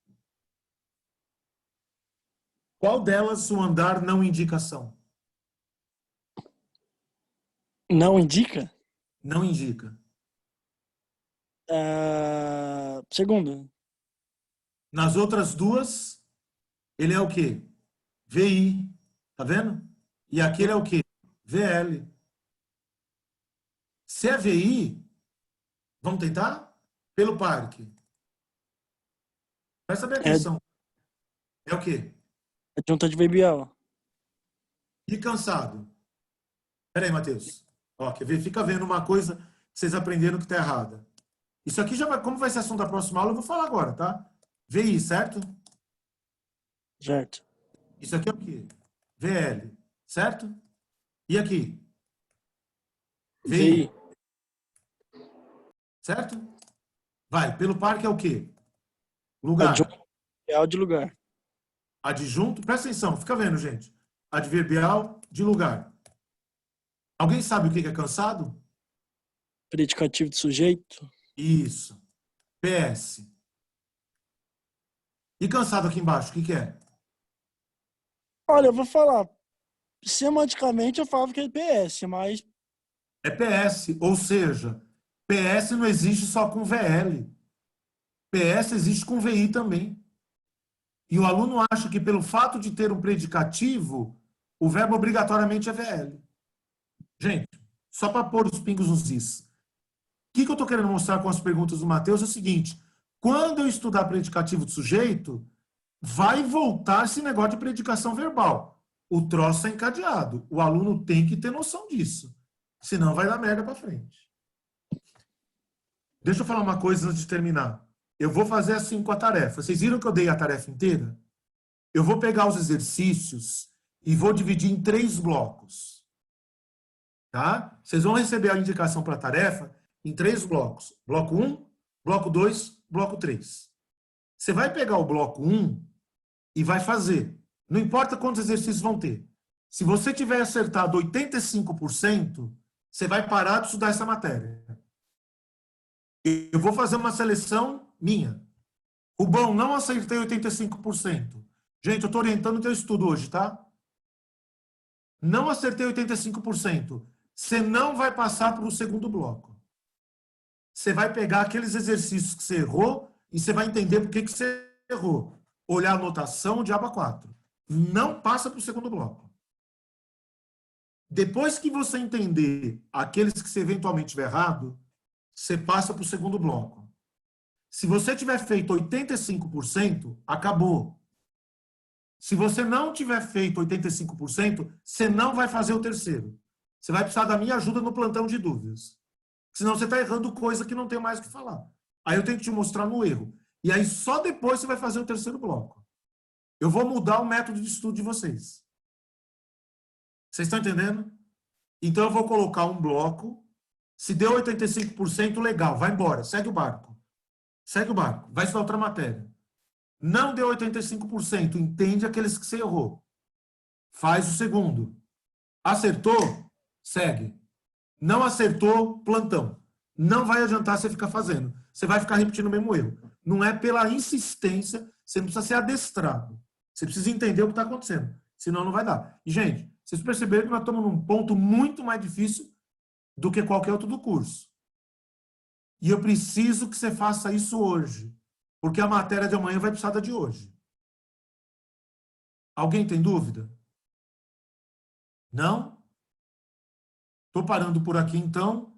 Qual delas o andar não indica ação? Não indica? Não indica. Segunda. Nas outras duas, ele é o quê? VI. Tá vendo? E aqui ele é o quê? VL. Se é VI, vamos tentar? Pelo parque. Presta bem atenção. É o quê? Adjunta adverbial. E cansado. Pera aí, Matheus. Ó, quer ver? Fica vendo uma coisa que vocês aprenderam que está errada. Isso aqui já vai, como vai ser assunto da próxima aula, eu vou falar agora, tá? VI, certo? Certo. Isso aqui é o quê? VL, certo? E aqui? VI. Certo? Vai, pelo parque é o quê? Lugar. Adverbial de lugar. Adjunto, presta atenção, fica vendo, gente. Adverbial de lugar. Alguém sabe o que é cansado? Predicativo de sujeito. Isso. PS. E cansado aqui embaixo, o que é? Olha, eu vou falar. Semanticamente eu falo que é PS, mas... É PS, ou seja, PS não existe só com VL. PS existe com VI também. E o aluno acha que pelo fato de ter um predicativo, o verbo obrigatoriamente é VL. Gente, só para pôr os pingos nos is. O que eu estou querendo mostrar com as perguntas do Matheus é o seguinte: quando eu estudar predicativo de sujeito, vai voltar esse negócio de predicação verbal. O troço é encadeado. O aluno tem que ter noção disso. Senão vai dar merda para frente. Deixa eu falar uma coisa antes de terminar. Eu vou fazer assim com a tarefa. Vocês viram que eu dei a tarefa inteira? Eu vou pegar os exercícios e vou dividir em 3 blocos. Tá? Vocês vão receber a indicação para a tarefa em 3 blocos. Bloco 1, bloco 2, bloco 3. Você vai pegar o bloco 1 e vai fazer. Não importa quantos exercícios vão ter. Se você tiver acertado 85%, você vai parar de estudar essa matéria. Eu vou fazer uma seleção minha. O bom, não acertei 85%. Gente, eu estou orientando o teu estudo hoje, tá? Não acertei 85%. você não vai passar para o segundo bloco. Você vai pegar aqueles exercícios que você errou e você vai entender por que você errou. Olhar a anotação de aba 4. Não passa para o segundo bloco. Depois que você entender aqueles que você eventualmente tiver errado, você passa para o segundo bloco. Se você tiver feito 85%, acabou. Se você não tiver feito 85%, você não vai fazer o terceiro. Você vai precisar da minha ajuda no plantão de dúvidas. Senão você está errando coisa que não tem mais o que falar. Aí eu tenho que te mostrar no erro. E aí só depois você vai fazer o terceiro bloco. Eu vou mudar o método de estudo de vocês. Vocês estão entendendo? Então eu vou colocar um bloco. Se deu 85%, legal, vai embora, segue o barco. Segue o barco, vai estudar outra matéria. Não deu 85%, entende aqueles que você errou. Faz o segundo. Acertou? Segue. Não acertou? Plantão. Não vai adiantar você ficar fazendo. Você vai ficar repetindo o mesmo erro. Não é pela insistência, você não precisa ser adestrado. Você precisa entender o que está acontecendo. Senão não vai dar. E, gente, vocês perceberam que nós estamos num ponto muito mais difícil do que qualquer outro do curso. E eu preciso que você faça isso hoje. Porque a matéria de amanhã vai precisar da de hoje. Alguém tem dúvida? Não? Estou parando por aqui, então.